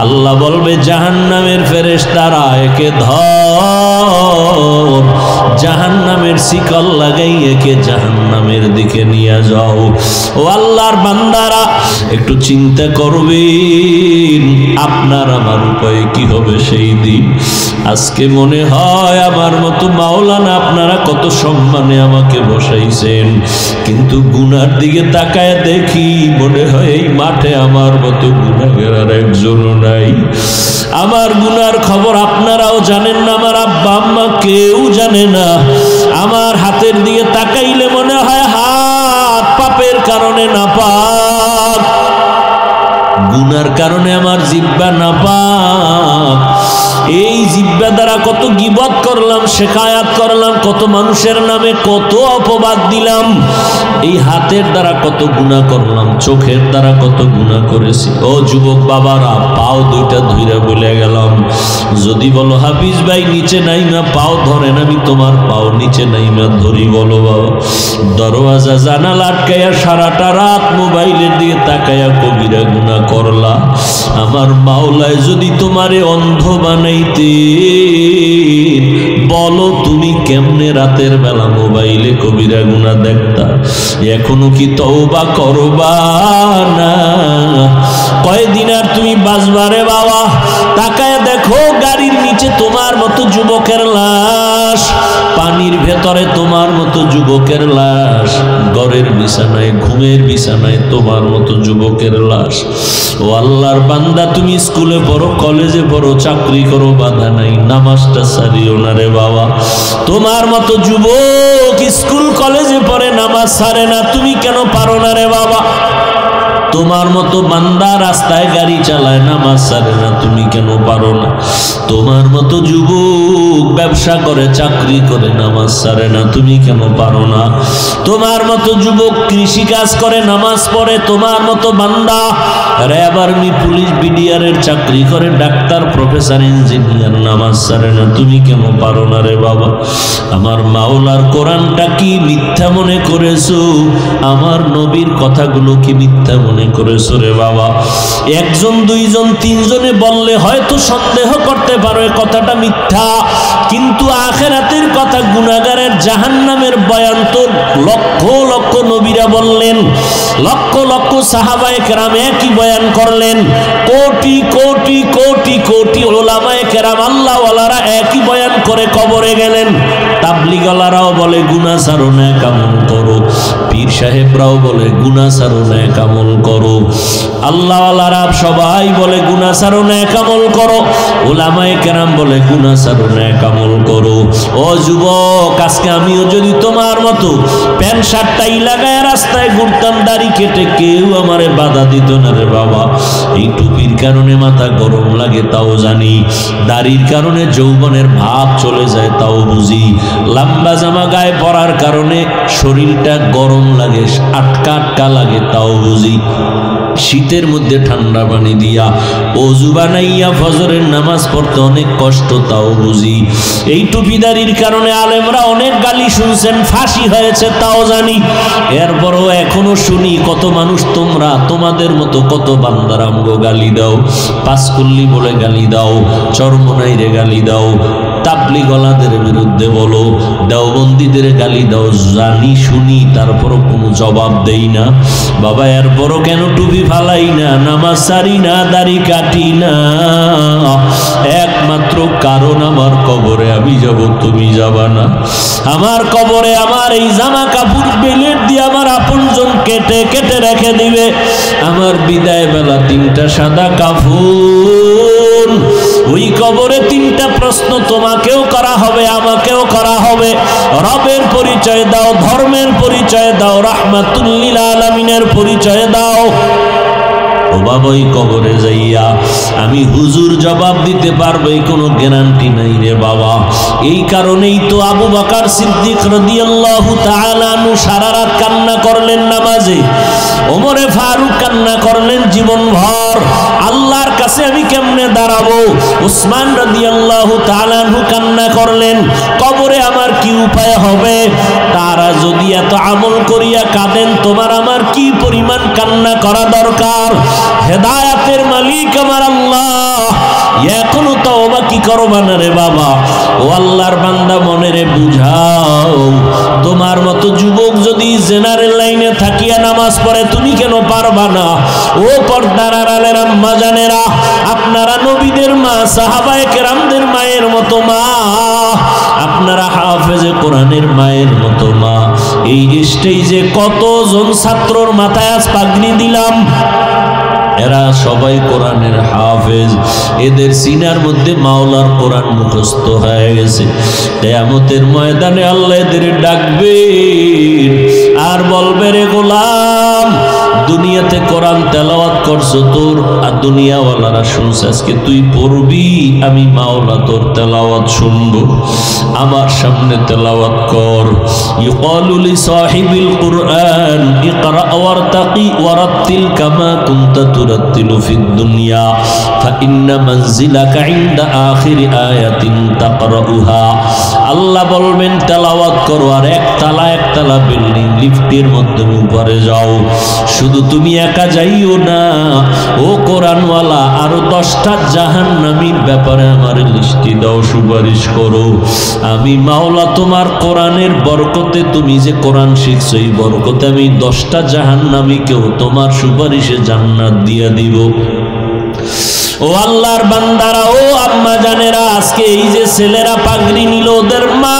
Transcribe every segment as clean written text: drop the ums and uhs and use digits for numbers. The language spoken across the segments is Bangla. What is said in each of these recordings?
আল্লাহ বলবে জাহান্নামের ফেরেশতারা একে ধর, জাহান্নামের শিকল লাগাই একে জাহান্নামের দিকে নিয়ে যাও। ও আল্লাহর বান্দারা একটু চিন্তা করবেন আপনার আমার উপায় কি হবে সেই দিন। আজকে মনে হয় আমার মতো মাওলানা আপনারা কত সম্মানে আমাকে বসাইছেন, কিন্তু গুনার দিকে তাকায় দেখি মনে হয় এই মাঠে আমার মতো গুনাহগার আর একজনও নাই। আমার গুনার খবর আপনারাও জানেন না, আমার আব্বা আম্মা কেউ জানে না। আমার হাতের দিকে তাকাইলে মনে হয় হাত পাপের কারণে নাপাক, গুনার কারণে আমার জিহ্বা নাপাক। এই জিহ্বা দ্বারা কত গীবত করলাম, শেখায়াত করলাম, কত মানুষের নামে কত অপবাদ দিলাম। এই হাতের দ্বারা কত গুনাহ করলাম, চোখের দ্বারা কত গুনাহ করেছি। ও যুবক বাবারা, পাও দুইটা ধুইরা বলে গেলাম, যদি বলো হাফিজ ভাই নিচে নাইমা পাও ধরেন, আমি তোমার পাও নিচে নাইমা ধরি। বলো বাবা, দরওয়াজা জানালা আটকাইয়া সারাটা রাত মোবাইলের দিকে তাকাইয়া কবিরা গুনাহ করলা। আমার মাওলায় যদি তোমারে অন্ধ বানাইতে বলো তুমি কেমনে রাতের বেলা মোবাইলে কবিরা গুনাহ দেখতা? এখনো কি তওবা করবা না? কয়দিন আর তুমি বাঁচবারে বাবা? তাকায় দেখো গাড়ির নিচে তোমার মতো যুবকের লাশ, পানির ভেতরে তোমার মতো যুবকের লাশ, ঘরের বিছানায় ঘুমের বিছানায় তোমার মতো যুবকের লাশ। ও আল্লাহর বান্দা, তুমি স্কুলে পড়ো, কলেজে পড়ো, চাকরি করো, বাধা নাই, নামাজটা ছাড়িও না রে বাবা। তোমার মতো যুবক স্কুল কলেজে পড়ে, নামাজ ছাড়ে না, তুমি কেন পারো না রে বাবা? তোমার মতো বান্দা রাস্তায় গাড়ি চালায়, নামাজ ছাড়ে না, তুমি কেন পারো না? তোমার মতো যুবক ব্যবসা করে, চাকরি করে, নামাজ ছাড়ে না, তুমি কেন পারো না? তোমার মতো যুবক কৃষি কাজ করে, নামাজ পড়ে, তোমার মতো বান্দা র্যাব আর্মি পুলিশ বিডিআরের চাকরি করে, ডাক্তার প্রফেসর ইঞ্জিনিয়ার, নামাজ ছাড়ে না, তুমি কেন পারো না রে বাবা? আমার মাওলার কোরআনটা কি মিথ্যা মনে করেছো? আমার নবীর কথাগুলো কি মিথ্যা মনে করেছো রে বাবা? একজন দুইজন তিনজনে বললে হয়তো সন্দেহ করতে পারো এ কথাটা মিথ্যা, কিন্তু আখিরাতের কথা, গুনাহগারের জাহান্নামের বয়ান তো লক্ষ লক্ষ নবীরা বললেন, লক্ষ লক্ষ সাহাবায়ে কেরাম একই বয়ান করলেন, কোটি কোটি কোটি কোটি উলামায়ে কেরাম আল্লাহওয়ালারা একই বয়ান করে কবরে গেলেন। তাবলীগওয়ালারাও বলে গুনাহ ছাড়ো, নেক আমল করো, পীর সাহেবরাও বলে গুনাহ ছাড়ো, নেক আমল করো, আল্লাহওয়ালারা সবাই বলে গুনাহ ছাড়ো, নেক আমল করো, উলামায়ে কেরাম বলে গুনাহ ছাড়ো, নেক আমল করো। ও যুবক, আজকে আমিও যদি তোমার মতো প্যান্ট শার্টটাই লাগায় রাস্তায় ঘুরতাম, দাড়ি কেটে, কেউ আমারে বাধা দিত না রে বাবা। এই টুপির কারণে মাথা গরম লাগে তাও জানি, দাড়ির কারণে যৌবনের ভাব চলে যায় তাও বুঝি, লম্বা জামা গায়ে পরার কারণে শরীরটা গরম লাগে, আটকা আটকা লাগে তাও বুঝি, শীতের মধ্যে ঠান্ডা পানি দিয়া ওযু বানাইয়া ফজরের নামাজ পড়তে অনেক কষ্ট তাও বুঝি। এই টুপিদারির কারণে আলেমরা অনেক গালি শুনছেন, ফাঁসি হয়েছে তাও জানি। এরপরও এখনো শুনি কত মানুষ, তোমরা তোমাদের মতো কত বান্দার আমগো গালি দাও, পাঁচকুল্লি বলে গালি দাও, চরমনাইরে গালি দাও, তাবলীগওয়ালাদের বিরুদ্ধে বলো, দেওবন্দীদের গালি দাও, জানি শুনি, তারপরও কোনো জবাব দেই না বাবা। এরপরও কেন টুপি ফালাই না, নামাজ ছাড়ি না, দাড়ি কাটি না? একমাত্র কারণ আমার কবরে আমি যাব, তুমি যাবা না। আমার কবরে আমার এই জামা কাপড় বেলেট দিয়ে আমার আপনজন কেটে কেটে রেখে দিবে। আমার বিদায় বেলা 3টা সাদা কাফন, ওই কবরে 3টা প্রশ্ন তোমাকেও করা হবে, আমাকেও করা হবে। রবের পরিচয় দাও, ধর্মের পরিচয় দাও, রাহমাতুল লিল আলামিনের পরিচয় দাও। ও বাবা, ওই কবরে যাইয়া আমি হুজুর জবাব দিতে পারবো এই কোনো গ্যারান্টি নাই রে বাবা। এই কারণেই তো আবু বকর সিদ্দিক রাদিয়াল্লাহু তাআলা আনহু সারা রাত কান্না করলেন নামাজে, ওমরে ফারুক কান্না করলেন জীবনভর, আল্লাহর কাছে আমি কেমনে দাঁড়াবো। উসমান রাদিয়াল্লাহু তাআলা আনহু কান্না করলেন, কবরে আমার কি উপায় হবে। তারা যদি এত আমল করিয়া কাঁদেন, তোমার আমার কি পরিমাণ কান্না করা দরকার। হেদায়েতের মালিক আমার আল্লাহ, এখনো তওবা কি করবা না রে বাবা? ও আল্লাহর বান্দা, মনেরে বুঝাও, তোমার মতো যুবক যদি জেনারেল লাইনে থাকিয়া নামাজ পড়ে তুমি কেন পারবা না? ও পর্দার আড়ালের আম্মা জানেরা, আপনারা নবীদের মা, সাহাবায়ে কেরামদের মায়ের মতো মা, আপনারা হাফেজে কোরআনের মায়ের মতো মা। এই স্টেজে কতজন ছাত্রর মাথায় আজ পাগড়ি দিলাম, এরা সবাই কোরআনের হাফেজ। এদের সিনার মধ্যে মাওলার কোরআন মুখস্থ হয়ে গেছে। কিয়ামতের ময়দানে আল্লাহ এদের ডাকবেন আর বলবে, রে গোলাম, দুনিয়াতে কোরআন তেলাওয়াত করছো, তোর আর দুনিয়াওয়ালারা শুনছে, আজকে তুই পড়বি, আমি মাওলা তোর তেলাওয়াত শুনবো, আমার সামনে তেলাওয়াত কর। ইউকালু লি সাহিবিল কুরআন ইকরা ওয়ারতাকি ওয়ারাত্তিল কামা কুনতা তুরাত্তিলু ফিদ দুনিয়া ফাইন্না মানজিলাকা ইনদা আখিরি আয়াতিন তাকরাউহা। আল্লাহ বলবেন তেলাওয়াত করো, আর একতলা বিল্ডিং লিফটের মাধ্যমে উপরে যাও। শুধু তুমি একা যাইও না, ও কোরআনওয়ালা, আরো 10টা জাহান্নামীর ব্যাপারে আমার লিস্টি দাও, সুপারিশ করো। আমি মাওলা তোমার কোরআনের বরকতে, তুমি যে কোরআন শিখছো এই বরকতে আমি 10টা জাহান্নামীকেও তোমার সুপারিশে জান্নাত দিয়ে দিব। ও আল্লাহর বান্দারা, ও আম্মা জানেরা, আজকে এই যে ছেলেরা পাগড়ি নিল, ওদের মা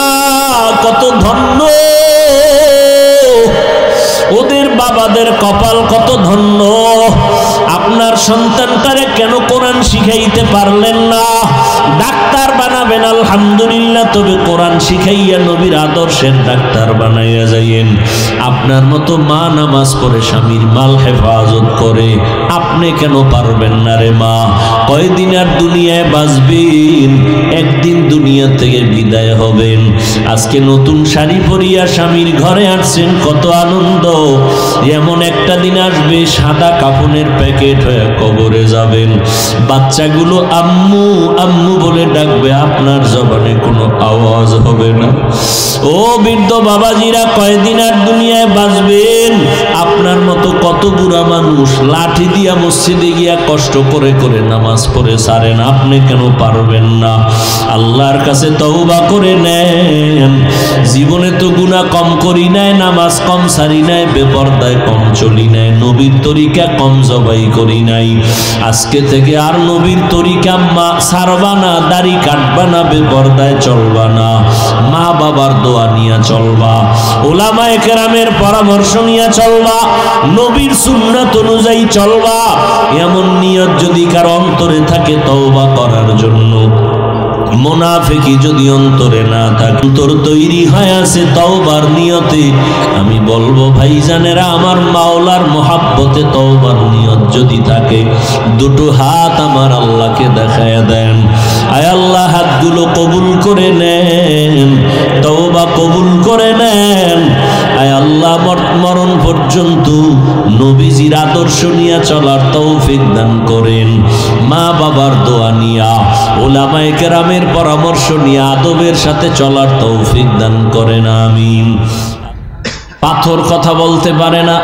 কত ধন্য, ওদের বাবাদের কপাল কত ধন্য। আপনার সন্তানটারে কেন কোরআন শিখাইতে পারলেন না? ডাক্তার বানাবেন আলহামদুলিল্লাহ, তবে কোরআন শিখাইয়া নবীর আদর্শের ডাক্তার বানাইয়া যাইয়েন। আপনার মতো মা নামাজ পড়ে স্বামীর মাল হেফাজত করে, আপনি কেন পারবেন না রে মা? কয়দিন আর দুনিয়ায় বাঁচবেন? একদিন দুনিয়া থেকে বিদায় হবেন। আজকে নতুন শাড়ি পরিয়া স্বামীর ঘরে আসছেন, কত আনন্দ। এমন একটা দিন আসবে সাদা কাফনের প্যাকেট হয়ে কবরে যাবেন। বাচ্চাগুলো আম্মু আম্মু বলে ডাকবে, আপনার জবানে কোনো আওয়াজ হবে না। ও বৃদ্ধ বাবাজিরা, কয়দিন আর দুনিয়ায় বাঁচবেন? আপনার মতো কত বুড়া মানুষ লাঠি দিয়া মসজিদে গিয়া কষ্ট করে করে নামাজ পড়ে সারেন, আপনি কেন পারবেন না? আল্লাহর কাছে তওবা করে নেন। জীবনে তো গুনাহ কম করি নাই, নামাজ কম সারি নাই, বেপরদায় কম চলি নাই, নবীর তরিকা কম জবাই করি নাই। আজকে থেকে আর নবীর তরিকা সারবা না, দাড়ি কাটবা না, বেপরদায় চলবা না, মা বাবার দোয়া নিয়ে চলবা, উলামায়ে কেরামের পরামর্শ নিয়ে চলবা, নবীর সুন্নাত অনুযায়ী চলবা। এমন নিয়ত যদি কার অন্তরে থাকে তওবা করার জন্য, মুনাফিকি যদি অন্তরে না থাকে, অন্তর তৈরি হয়ে আছে তওবার নিয়তে, আমি বলবো ভাইজানেরা, আমার মাওলার মহাব্বতে তওবার নিয়ত যদি থাকে, দুটো হাত আমার আল্লাহকে দেখায় দেন। আয় আল্লাহ, হাতগুলো কবুল করে নেন, তওবা কবুল করে নেন। আয় আল্লাহ, মরণ পর্যন্ত নবীজির আদর্শ নিয়ে চলার তৌফিক দান করেন। মা বাবার দোয়া নিয়া, উলামায়ে কেরামের পরামর্শ নিয়ে আদবের সাথে চলার তৌফিক দান করেন, আমিন। পাথর কথা বলতে পারে না,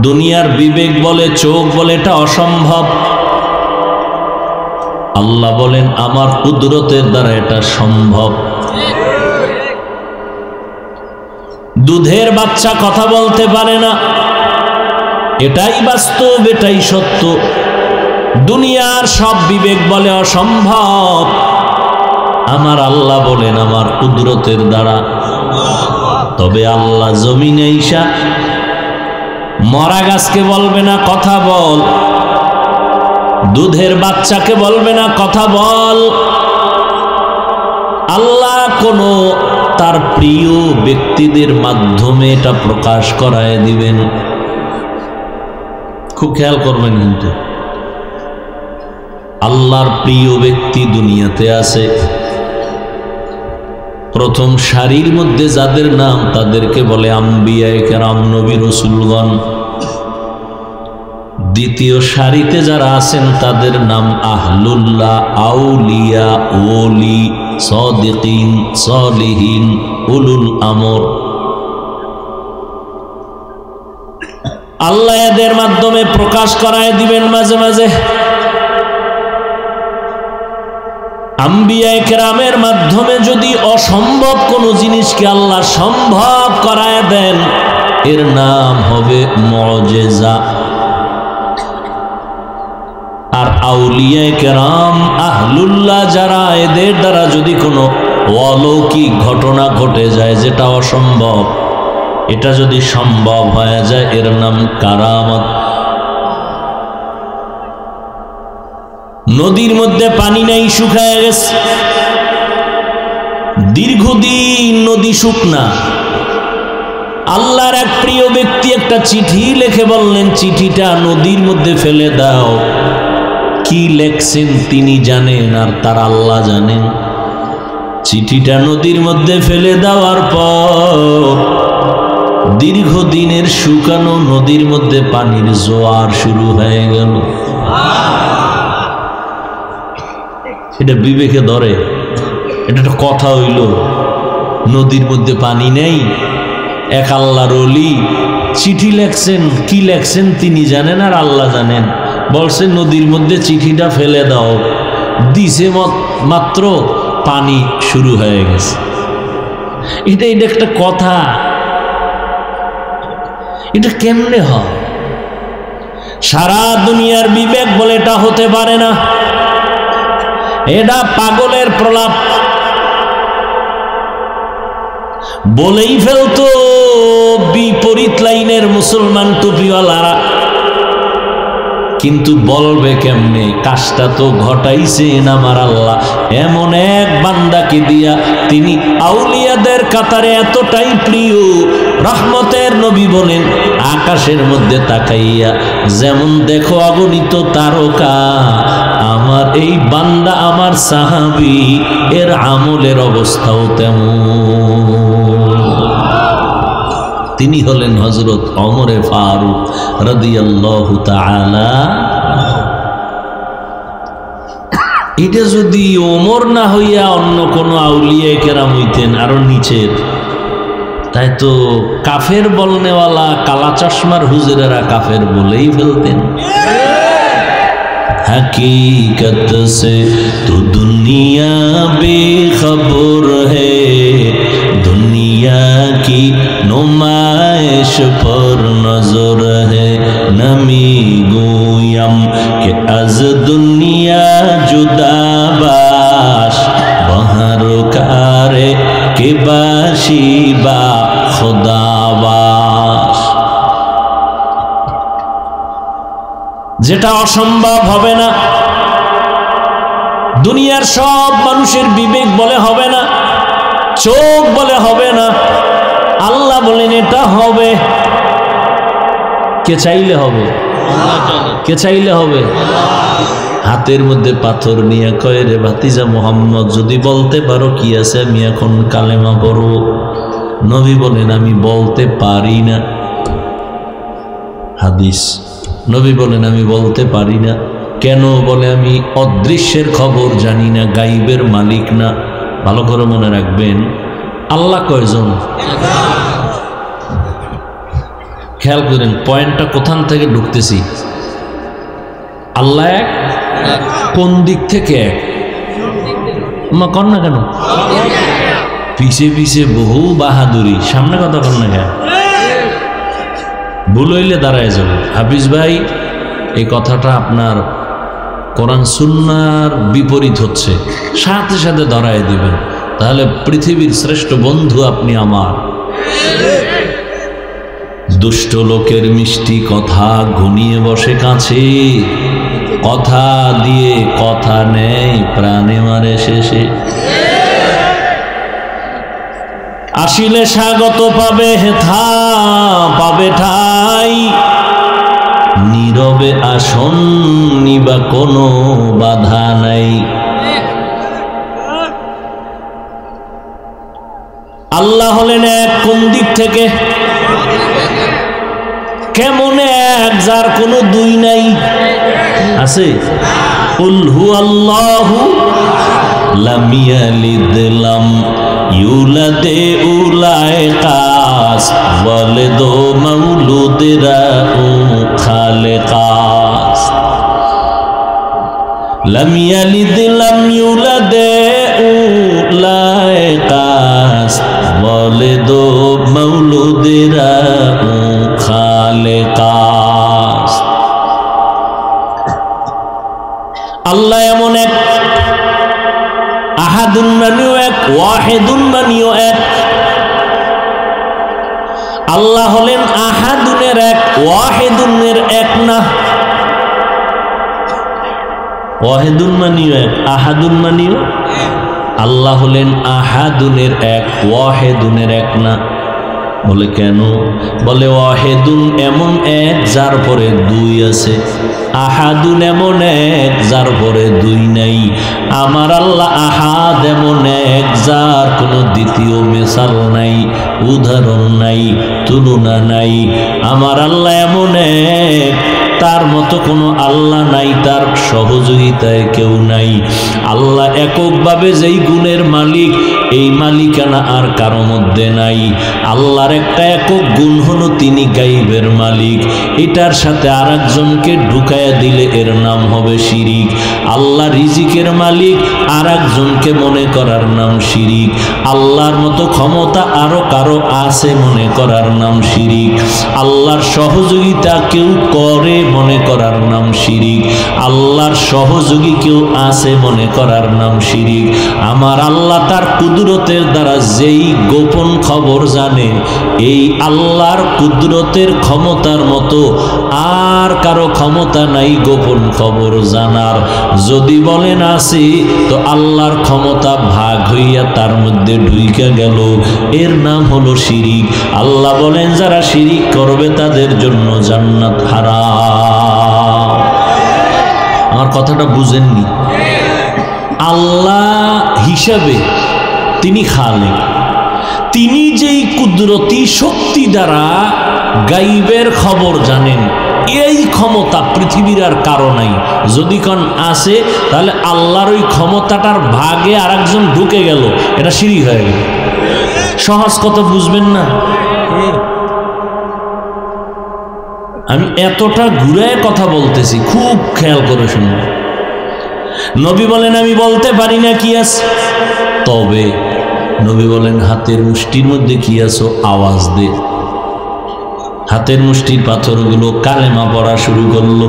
দুনিয়ার বিবেক বলে, চোখ বলে এটা অসম্ভব। আল্লাহ বলেন আমার কুদরতের দ্বারা এটা সম্ভব। দুধের বাচ্চা কথা বলতে পারে না, এটাই বাস্তব, এটাই সত্য। দুনিয়ার সব বিবেক বলে অসম্ভব, আমার আল্লাহ বলেন আমার কুদরতের দ্বারা। তবে আল্লাহ জমিনে আইসা মরা গাছকে বলবে না কথা বল, দুধের বাচ্চাকে বলবে না কথা বল। আল্লাহ কোনো তার প্রিয় ব্যক্তিদের মাধ্যমে এটা প্রকাশ করায় দিবেন। খুব খেয়াল করবেন, কিন্তু আল্লাহর প্রিয় ব্যক্তি দুনিয়াতে আছে, প্রথম সারির মধ্যে যাদের নাম তাদেরকে বলে আম্বিয়ায়ে কেরাম, নবী রাসূলগণ। দ্বিতীয় সারিতে যারা আছেন তাদের নাম আহলুল্লাহ, আউলিয়া, ওলি, সাদিকিন, সালিহিন, উলুল আমর। আল্লাহ এদের মাধ্যমে প্রকাশ করায় দিবেন মাঝে মাঝে। আম্বিয়ায়ে কেরামের মাধ্যমে যদি অসম্ভব কোনো জিনিসকে আল্লাহ সম্ভব করায় দেন, এর নাম হবে মুজিজা। আর আউলিয়ায়ে কেরাম আহলুল্লাহ যারা, এদের দ্বারা যদি কোনো অলৌকিক ঘটনা ঘটে যায় যেটা অসম্ভব, এটা যদি সম্ভব হয়ে যায়, এর নাম কারামত। নদীর মধ্যে পানি নাই, শুকায় গেছে, দীর্ঘদিন নদী শুকনা। আল্লাহর এক প্রিয় ব্যক্তি একটা চিঠি লিখে বললেন, চিঠিটা নদীর মধ্যে ফেলে দাও। কি লেখছেন তিনি জানেন, আর তার আল্লাহ জানেন। চিঠিটা নদীর মধ্যে ফেলে দেওয়ার পর দীর্ঘদিনের শুকানো নদীর মধ্যে পানির জোয়ার শুরু হয়ে গেল। এটা বিবেকে ধরে? এটা একটা কথা হইল? নদীর মধ্যে পানি নেই, এক আল্লাহর ওলি চিঠি লেখছেন, কি লেখছেন তিনি জানেন আর আল্লাহ জানেন। বলছে নদীর মধ্যে চিঠিটা ফেলে দাও, দিছে মাত্র পানি শুরু হয়ে গেছে। এটা একটা কথা? এটা কেমনে হয়? সারা দুনিয়ার বিবেক বলে এটা হতে পারে না, এটা পাগলের প্রলাপ। বলেই ফেলতো বিপরীত লাইনের মুসলমান টুপিওয়ালারা, কিন্তু বলবে কেমনে? কাজটা তো ঘটাইছেন আমার আল্লাহ এমন এক বান্দাকে দিয়া, তিনি আউলিয়াদের কাতারে এতটাই প্রিয়। রহমতের নবী বলেন, আকাশের মধ্যে তাকাইয়া যেমন দেখো অগণিত তারকা, আমার এই বান্দা আমার সাহাবী এর আমলের অবস্থাও তেমন। তিনি হলেন হযরত ওমরে ফারুক রাদিয়াল্লাহু তাআলা। এটা যদি ওমর না হইয়া অন্য কোন আউলিয়া কেরাম হইতেন আরো নিচের, তাই তো কাফের বলনেওয়ালা কালা চশমার হুজুরেরা কাফের বলেই ফেলতেন। हकीकत से तो दुनिया बेखबर है, दुनिया की नुमाइश पर नजर है, नमी गोयम के अज दुनिया जुदा बाश, बहर कारे के बाशी बा खुदाबाश। যেটা অসম্ভব হবে না, দুনিয়ার সব মানুষের বিবেক বলে হবে না, চোখ বলে হবে না, আল্লাহ বলেন এটা হবে। কে চাইলে হবে? কে চাইলে হবে? হাতের মধ্যে পাথর নিয়ে কয়, রে ভাতিজা মুহাম্মদ, যদি বলতে পারো কি আছে আমি এখন কালেমা পড়ব। নবী বলেন, আমি বলতে পারি না। হাদিস, নবী বলেন আমি বলতে পারি না। কেন? বলে আমি অদৃশ্যের খবর জানি না, গাইবের মালিক না। ভালো করে মনে রাখবেন, আল্লাহ কয়জন? খেয়াল করেন পয়েন্টটা কোথান থেকে ঢুকতেছি। আল্লাহ এক, কোন দিক থেকে এক? মা কর না কেন? পিছে পিছে বহু বাহাদুরি, সামনে কথা কর না কেন? ভুল হইলে দাঁড়ায় যাবে। হাফিজ ভাই, এই কথাটা আপনার কোরআন সুন্নাহর বিপরীত হচ্ছে, সাথে সাথে ধরায় দিবেন, তাহলে পৃথিবীর শ্রেষ্ঠ বন্ধু আপনি আমার। দুষ্ট লোকের মিষ্টি কথা ঘনিয়ে বসে কাছে, কথা দিয়ে কথা নেই, প্রাণে মারে শেষে। আসিলে স্বাগত পাবে হেথা, পাবে ঠাই, নীরবে আসন নিবা কোনো বাধা নাই। আল্লাহ হলেন এক, কোন দিক থেকে? কেমন এক, যার কোনো দুই নাই? আছে? কুল হুয়াল্লাহু লাম ইয়ালিদ লাম ইউলাদে উলায় কাস, ওয়ালিদু মাউলুদিরা খালেকাস। লাম ইয়ালিদ লাম ইউলাদ উলায়ে কাস্ত বলে দো মৌলুদেরা খালে কাস্ত। আল্লাহ এমন এক, আহাদুন মানিও এক, ওয়াহিদুন মানিও এক। আল্লাহ হলেন আহাদুনের এক, ওয়াহিদুনের এক না। ওয়াহিদুন মানিও এক, আহাদুন মানিও। আল্লাহ হলেন আহাদুনের এক, ওয়াহিদুনের এক না। বলে কেন? বলে ওয়াহিদুন এমন এক যার পরে দুই আছে, আহাদুন এমন এক যার পরে দুই নাই। আমার আল্লাহ আহাদ এমন এক যার কোনো দ্বিতীয় মিসাল নাই, উদাহরণ নাই, তুলনা নাই। আমার আল্লাহ এমন এক, তার মতো কোনো আল্লাহ নাই, তার সহযোগিতায় কেউ নাই। আল্লাহ এককভাবে যেই গুণের মালিক, এই মালিকানা আর কারো মধ্যে নাই। আল্লাহর একটা একক গুণ হলো তিনি গাইবের মালিক। এটার সাথে আর একজনকে ঢুকাইয়া দিলে এর নাম হবে শিরিক। আল্লাহ রিজিকের মালিক, আর একজনকে মনে করার নাম শিরিক। আল্লাহর মতো ক্ষমতা আরো কারো আছে মনে করার নাম শিরিক। আল্লাহর সহযোগিতা কেউ করে মনে করার নাম শিরিক। আল্লাহর সহযোগী কেউ আছে মনে করার নাম শিরিক। আমার আল্লাহ তার কুদরতের দ্বারা যেই গোপন খবর জানে, এই আল্লাহর কুদরতের ক্ষমতার মতো আর কারো ক্ষমতা নাই গোপন খবর জানার। যদি বলেন আছে, তো আল্লাহর ক্ষমতা ভাগ হইয়া তার মধ্যে ঢুইকা গেল, এর নাম হলো শিরিক। আল্লাহ বলেন যারা শিরিক করবে তাদের জন্য জান্নাত হারাম। আমার কথাটা বুঝেননি? আল্লাহ হিসাবে তিনি খালেক, তিনি যেই কুদরতি শক্তি দ্বারা গাইবের খবর জানেন, এই ক্ষমতা পৃথিবীর আর কারো নাই। যদি কোন আছে, তাহলে আল্লাহর ওই ক্ষমতাটার ভাগে আর একজন ঢুকে গেল, এটা শিরিক হয়ে গেল। সহজ কথা বুঝবেন না? আমি এতটা ঘুরে কথা বলতেছি, খুব খেয়াল করে শুনবেন। নবী বলেন আমি বলতে পারি না কি আছে, তবে নবী বলেন হাতের মুষ্টির মধ্যে কি আছো আওয়াজ দে। হাতের মুষ্টির পাথরগুলো কালেমা পড়া শুরু করলো।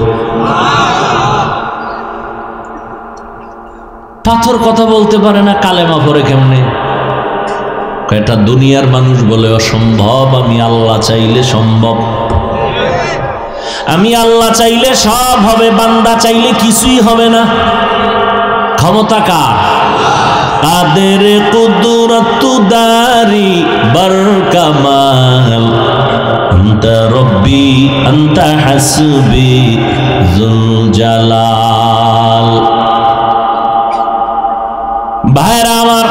পাথর কথা বলতে পারে না, কালেমা পড়ে কেমনে? এটা দুনিয়ার মানুষ বলে অসম্ভব, আমি আল্লাহ চাইলে সম্ভব। আমি আল্লাহ চাইলে সব হবে, বান্দা চাইলে কিছুই হবে না। ক্ষমতা কার? কাদের কুদরত দারি বরকামাল, আনতা রব্বি আনতা হাসবি যুল জালাল। ভাইরা আমার,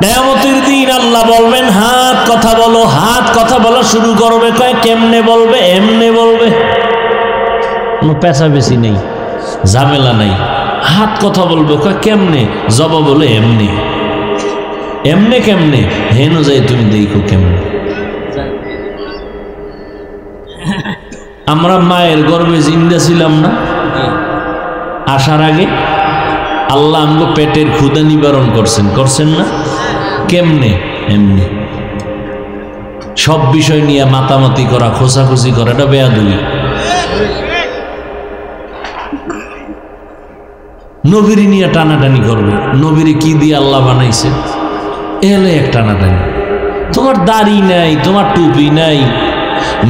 কিয়ামতের দিন আল্লাহ বলবেন হাত কথা বলো। হাত কথা বলা শুরু করবে, কয় কেমনে বলবে? এমনে বলবে, কোনো পেঁচা বেশি নেই, ঝামেলা নাই। হাত কথা বলবে, কয় কেমনে? জবাব বলে এমনি। এমনে কেমনে? হেন যাই তুমি দেখো কেমনে। আমরা মায়ের গর্ভে জিন্দা ছিলাম না, আসার আগে আল্লাহ আমগো পেটের ক্ষুধা নিবারণ করছেন, করছেন না? কেমনে? এমনি। সব বিষয় নিয়ে মাতামাতি করা, খোঁচাখুচি করা, এটা বেয়াদবি। নবীর নিয়ে টানাটানি করবে, নবীর কি দিয়ে আল্লাহ বানাইছে, এলে এক টানাটানি। তোমার দাড়ি নাই, তোমার টুপি নাই,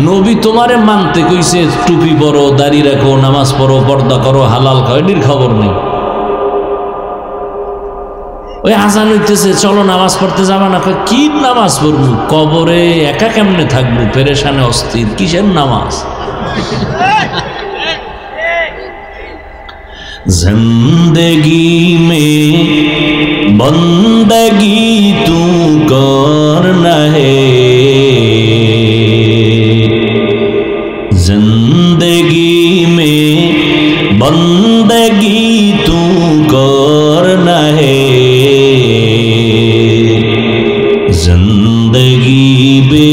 নবী তোমারে মানতে কইছে টুপি পরো, দাড়ি রাখো, নামাজ পড়ো, পর্দা করো, হালাল খাও, এটির খবর নেই। ওই আজান হইতেছে, চলো নামাজ পড়তে যাবা না। কি নামাজ পড়বো? কবরে একা কেমনে থাকবো, পেরেশানে অস্থির, কিসের নামাজ? जिंदगी में बंदगी तू करना है, जिंदगी में बंदगी तू करना है, जिंदगी बे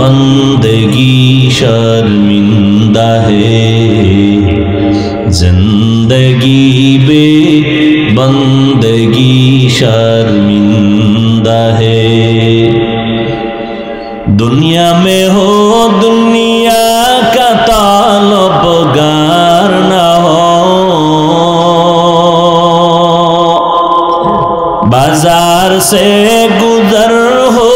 बंदगी शर्मिंदा शर्मिंदा है, जिंदगी बे बंदगी शर्मिंदा है। दुनिया में हो दुनिया का तालबगार न हो, बाजार से गुजर हो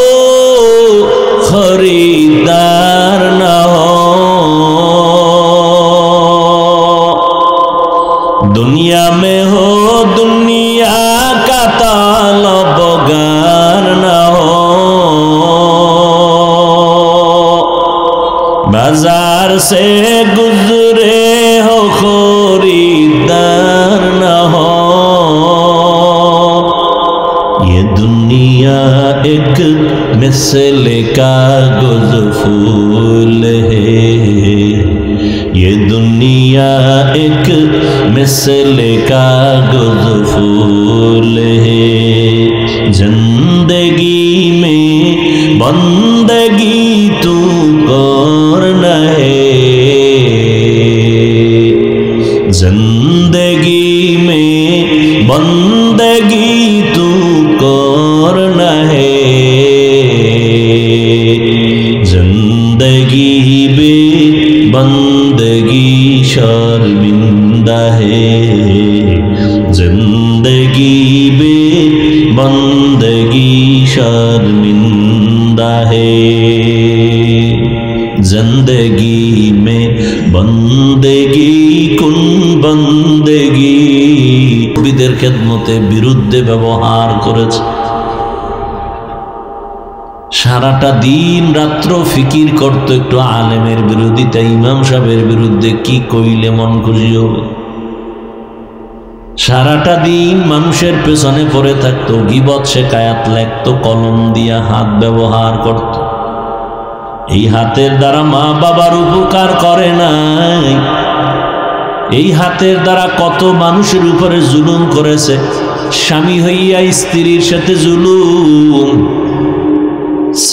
खरीदार न हो। दुनिया में हो दुनिया का तालबगार न हो, बाजार से गुजरे हो खरीदार न हो। ये दुनिया एक मिसले कागज फूल है, ये दुनिया एक मिसले कागज फूल है। जिंदगी में बंदगी तू करना है, जिंदगी में बंदगी तू करना है। जिंदगी बे बंदगी शर्मिंदा है, जिंदगी बे बंदगी शर्मिंदा है। जिंदगी में बंदगी कुन बंदगी বিদের খেদমতে বিরুদ্ধে ব্যবহার করেছে। সারাটা দিন রাত্র ফিকির করত একটু আলেমের বিরোধিতা, ইমাম সাহেবের বিরুদ্ধে কি কইলে মন খুশি হবে। সারাটা দিন মানুষের পেছনে পড়ে থাকতো, গীবত শেখায়াত লেখতো, কলম দিয়া হাত ব্যবহার করত। এই হাতের দ্বারা মা বাবার উপকার করে নাই, এই হাতের দ্বারা কত মানুষের উপরে জুলুম করেছে। স্বামী হইয়া স্ত্রীর সাথে জুলুম,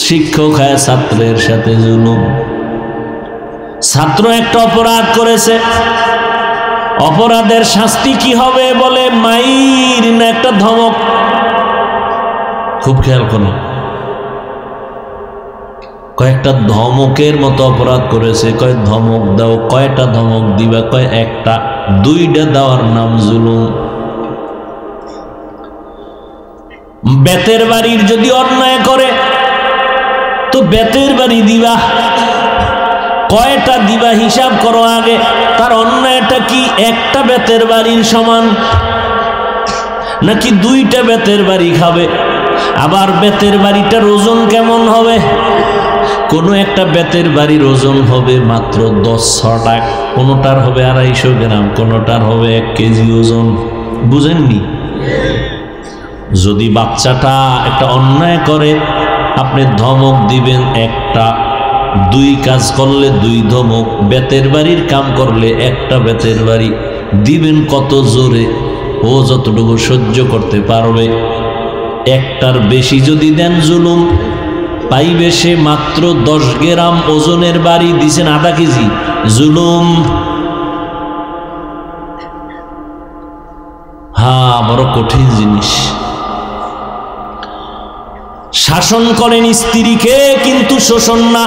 শিক্ষক হয় ছাত্রের সাথে জুলুম। ছাত্র একটা অপরাধ করেছে, অপরাধের শাস্তি কি হবে বলে মাইর না একটা ধমক। খুব খেয়াল করুন, কয়েকটা ধমকের মতো অপরাধ করেছে। কয় ধমক দাও, কয়টা ধমক দিবা? কয় একটা। দুইটা দেওয়ার নাম জুলুম। বেতের বাড়ির যদি অন্যায় করে তো বেতের বাড়ি দিবা, কয়টা দিবা হিসাব করো আগে। তার অন্যায়টা কি একটা বেতের বাড়ির সমান, নাকি দুইটা বেতের বাড়ি খাবে? আবার বেতের বাড়িটার ওজন কেমন হবে? কোনো একটা বেতের বাড়ির ওজন হবে মাত্র 10 টাকা, কোনোটার হবে 250 গ্রাম, কোনোটার হবে 1 কেজি ওজন। বুঝেননি? যদি বাচ্চাটা একটা অন্যায় করে আপনি ধমক দিবেন একটা, 2 কাজ করলে 2 ধমক, বেতের বাড়ির কাম করলে একটা বেতের বাড়ি দিবেন। কত জোরে ও যতটুকু সহ্য করতে পারবে। একটার বেশি যদি দেন জুলুম, পাইবে সে মাত্র 10 গ্রাম ওজনের বাড়ি, দিছেন আধা কেজি, জুলুম। হ্যাঁ, বড় কঠিন জিনিস। শাসন করেন স্ত্রীকে, কিন্তু শোষণ না।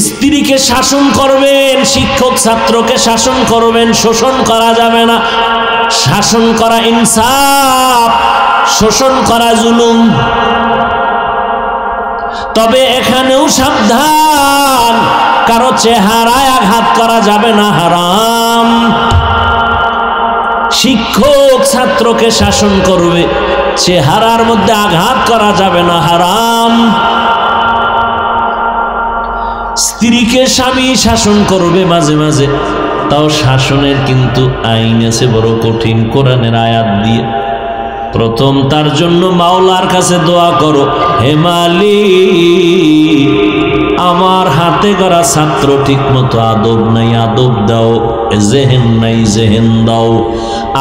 স্ত্রীকে শাসন করবেন, শিক্ষক ছাত্রকে শাসন করবেন, শোষণ করা যাবে না। শাসন করা ইনসাফ, শোষণ করা জুলুম। তবে এখানেও সাবধান, কারো চেহারায় আঘাত করা যাবে না, হারাম। শিক্ষক ছাত্রকে শাসন করবে, চেহারার মধ্যে আঘাত করা যাবে না, হারাম। স্ত্রীকে স্বামী শাসন করবে মাঝে মাঝে, তাও শাসনের কিন্তু আইন আছে বড় কঠিন, কোরআনের আয়াত দিয়ে। প্রথম তার জন্য মাওলার কাছে দোয়া করো, হে মালিক আমার হাতে গড়া ছাত্র ঠিক মতো আদব নাই, আদব দাও। জেহেন নাই, জেহেন দাও।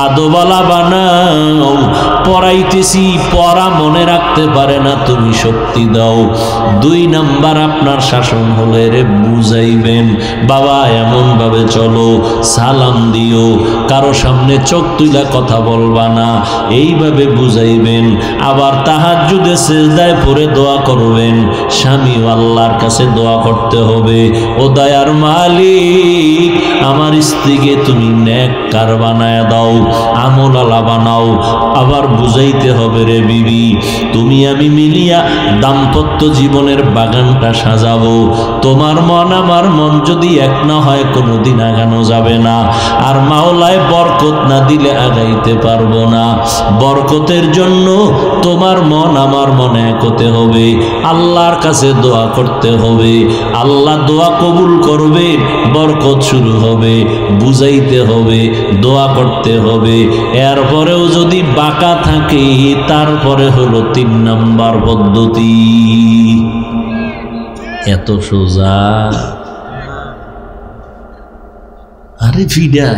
আদবালা বানাও। পড়াইতেছি, পড়া মনে রাখতে পারে না, তুমি শক্তি দাও। 2 নাম্বার আপনার শাসন হলে রে বুঝাইবেন, বাবা এমন ভাবে চলো, সালাম দিও, কারো সামনে চোখ তুইলা কথা বলবা না, এইভাবে বুঝাইবেন। আবার তাহাজ্জুদে সিজদায় পড়ে দোয়া করবেন। স্বামী আল্লাহর কাছে দোয়া করতে হবে, ও দয়ার মালিক আমার স্ত্রীকে তুমি নেককার বানায় দাও, আমলালা বানাও। আবার বুঝাইতে হবে, রে বিবি তুমি আমি মিলিয়া দাম্পত্য জীবনের বাগানটা সাজাবো। তোমার মন আমার মন যদি এক না হয় কোনোদিন আগানো যাবে না। আর মাওলায় বরকত না দিলে আগাইতে পারবো না। বরকতের জন্য তোমার মন আমার মনে এক হতে হবে, আল্লাহর কাছে দোয়া করতে হবে। আল্লাহ দোয়া কবুল করবে, বরকত শুরু হবে। বুঝাইতে হবে, দোয়া করতে হবে। এরপরেও যদি বাঁকা থাকে, তারপরে হলো 3 নাম্বার পদ্ধতি। এত সোজা? আরে ফিডা,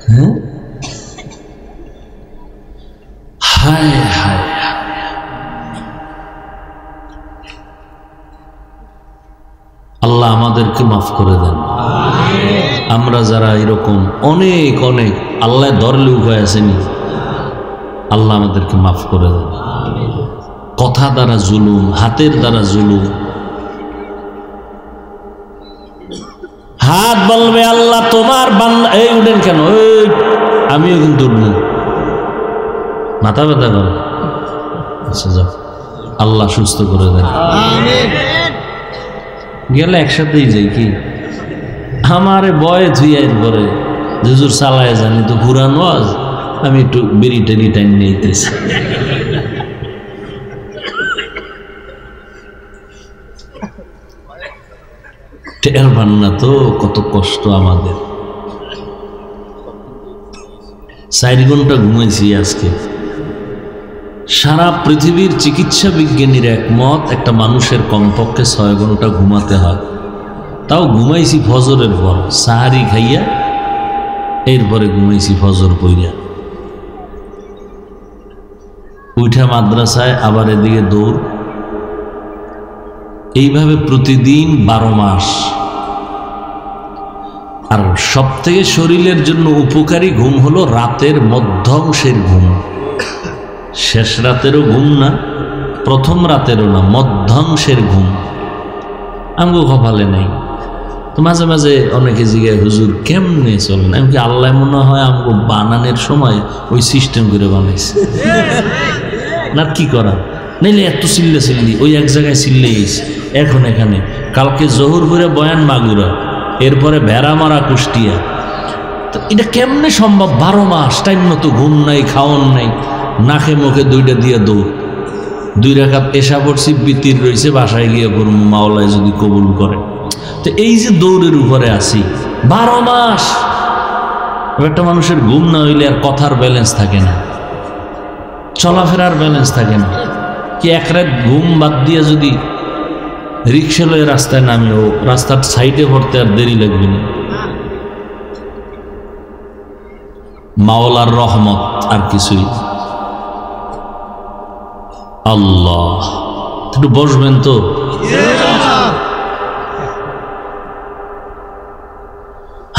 হ্যাঁ, হায় হায়। আল্লাহ আমাদেরকে মাফ করে দেন। আমরা যারা এরকম অনেক অনেক আল্লাহ ধরলে উপায় আসেনি, আল্লাহ আমাদেরকে মাফ করে দেন। কথা দ্বারা জুলুম, হাতের দ্বারা জুলুম। হাত বলবে আল্লাহ তোমার বান্দা। এই উঠেন কেন? আমিও কিন্তু উঠবো, মাথা ব্যথা করে। আচ্ছা যাও, আল্লাহ সুস্থ করে দেন। গেলে একসাথেই যাই কি? আমারে বয়ে ধুইয়ের পরে হুজুর চালায় জানি তো পুরানো আজ, আমি একটু বেরি টেরি টাইম নিতেছি। টের পান না তো কত কষ্ট আমাদের। 4 ঘন্টা ঘুমাইছি আজকে। সারা পৃথিবীর চিকিৎসা বিজ্ঞানীর একমত, একটা মানুষের কমপক্ষে 6 ঘন্টা ঘুমাতে হয়। তাও ঘুমাইছি ফজরের পর, সাহারি খাইয়া এরপরে ঘুমাইছি ফজর পইরা। উঠা মাদ্রাসায়, আবার এদিকে দৌড়, এইভাবে প্রতিদিন 12 মাস। আর সব থেকে শরীরের জন্য উপকারী ঘুম হলো রাতের মধ্যাংশের ঘুম। শেষ রাতেরও ঘুম না, প্রথম রাতেরও না, মধ্যাংশের ঘুম আমগো কপালে নাই। তো মাঝে মাঝে অনেকে জিজ্ঞাসা, হুজুর কেমনে চলেন? আমি কি আল্লাহ মনে হয় আমগো বানানোর সময় ওই সিস্টেম করে বানাইছে না, কি করা? নাইলে এত চিল্লা চিল্লি, ওই এক জায়গায় চিল্লেই এখন এখানে, কালকে জহুর করে বয়ান মাগুরা, এরপরে ভেড়া মারা কুষ্টিয়া। তো এটা কেমনে সম্ভব? 12 মাস টাইম মতো ঘুম নাই, খাওয়ান নাই, নাকে মুখে 2টা দিয়ে দৌড়। 2 রাকাত এশা পড়ছি, বিতির রয়েছে, বাসায় গিয়ে করবো, মাওলায় যদি কবুল করে। তো এই যে দৌড়ের উপরে আছি 12 মাস, একটা মানুষের ঘুম না হইলে আর কথার ব্যালেন্স থাকে না, চলাফেরার ব্যালেন্স থাকে না। কি এক রাত ঘুম বাদ দিয়ে যদি রিক্সা লয়ে রাস্তায় নামে, ও রাস্তার সাইডে পড়তে আর দেরি লাগবে না। মাওলার রহমত আর কিছুই। আল্লাহ, একটু বসবেন তো?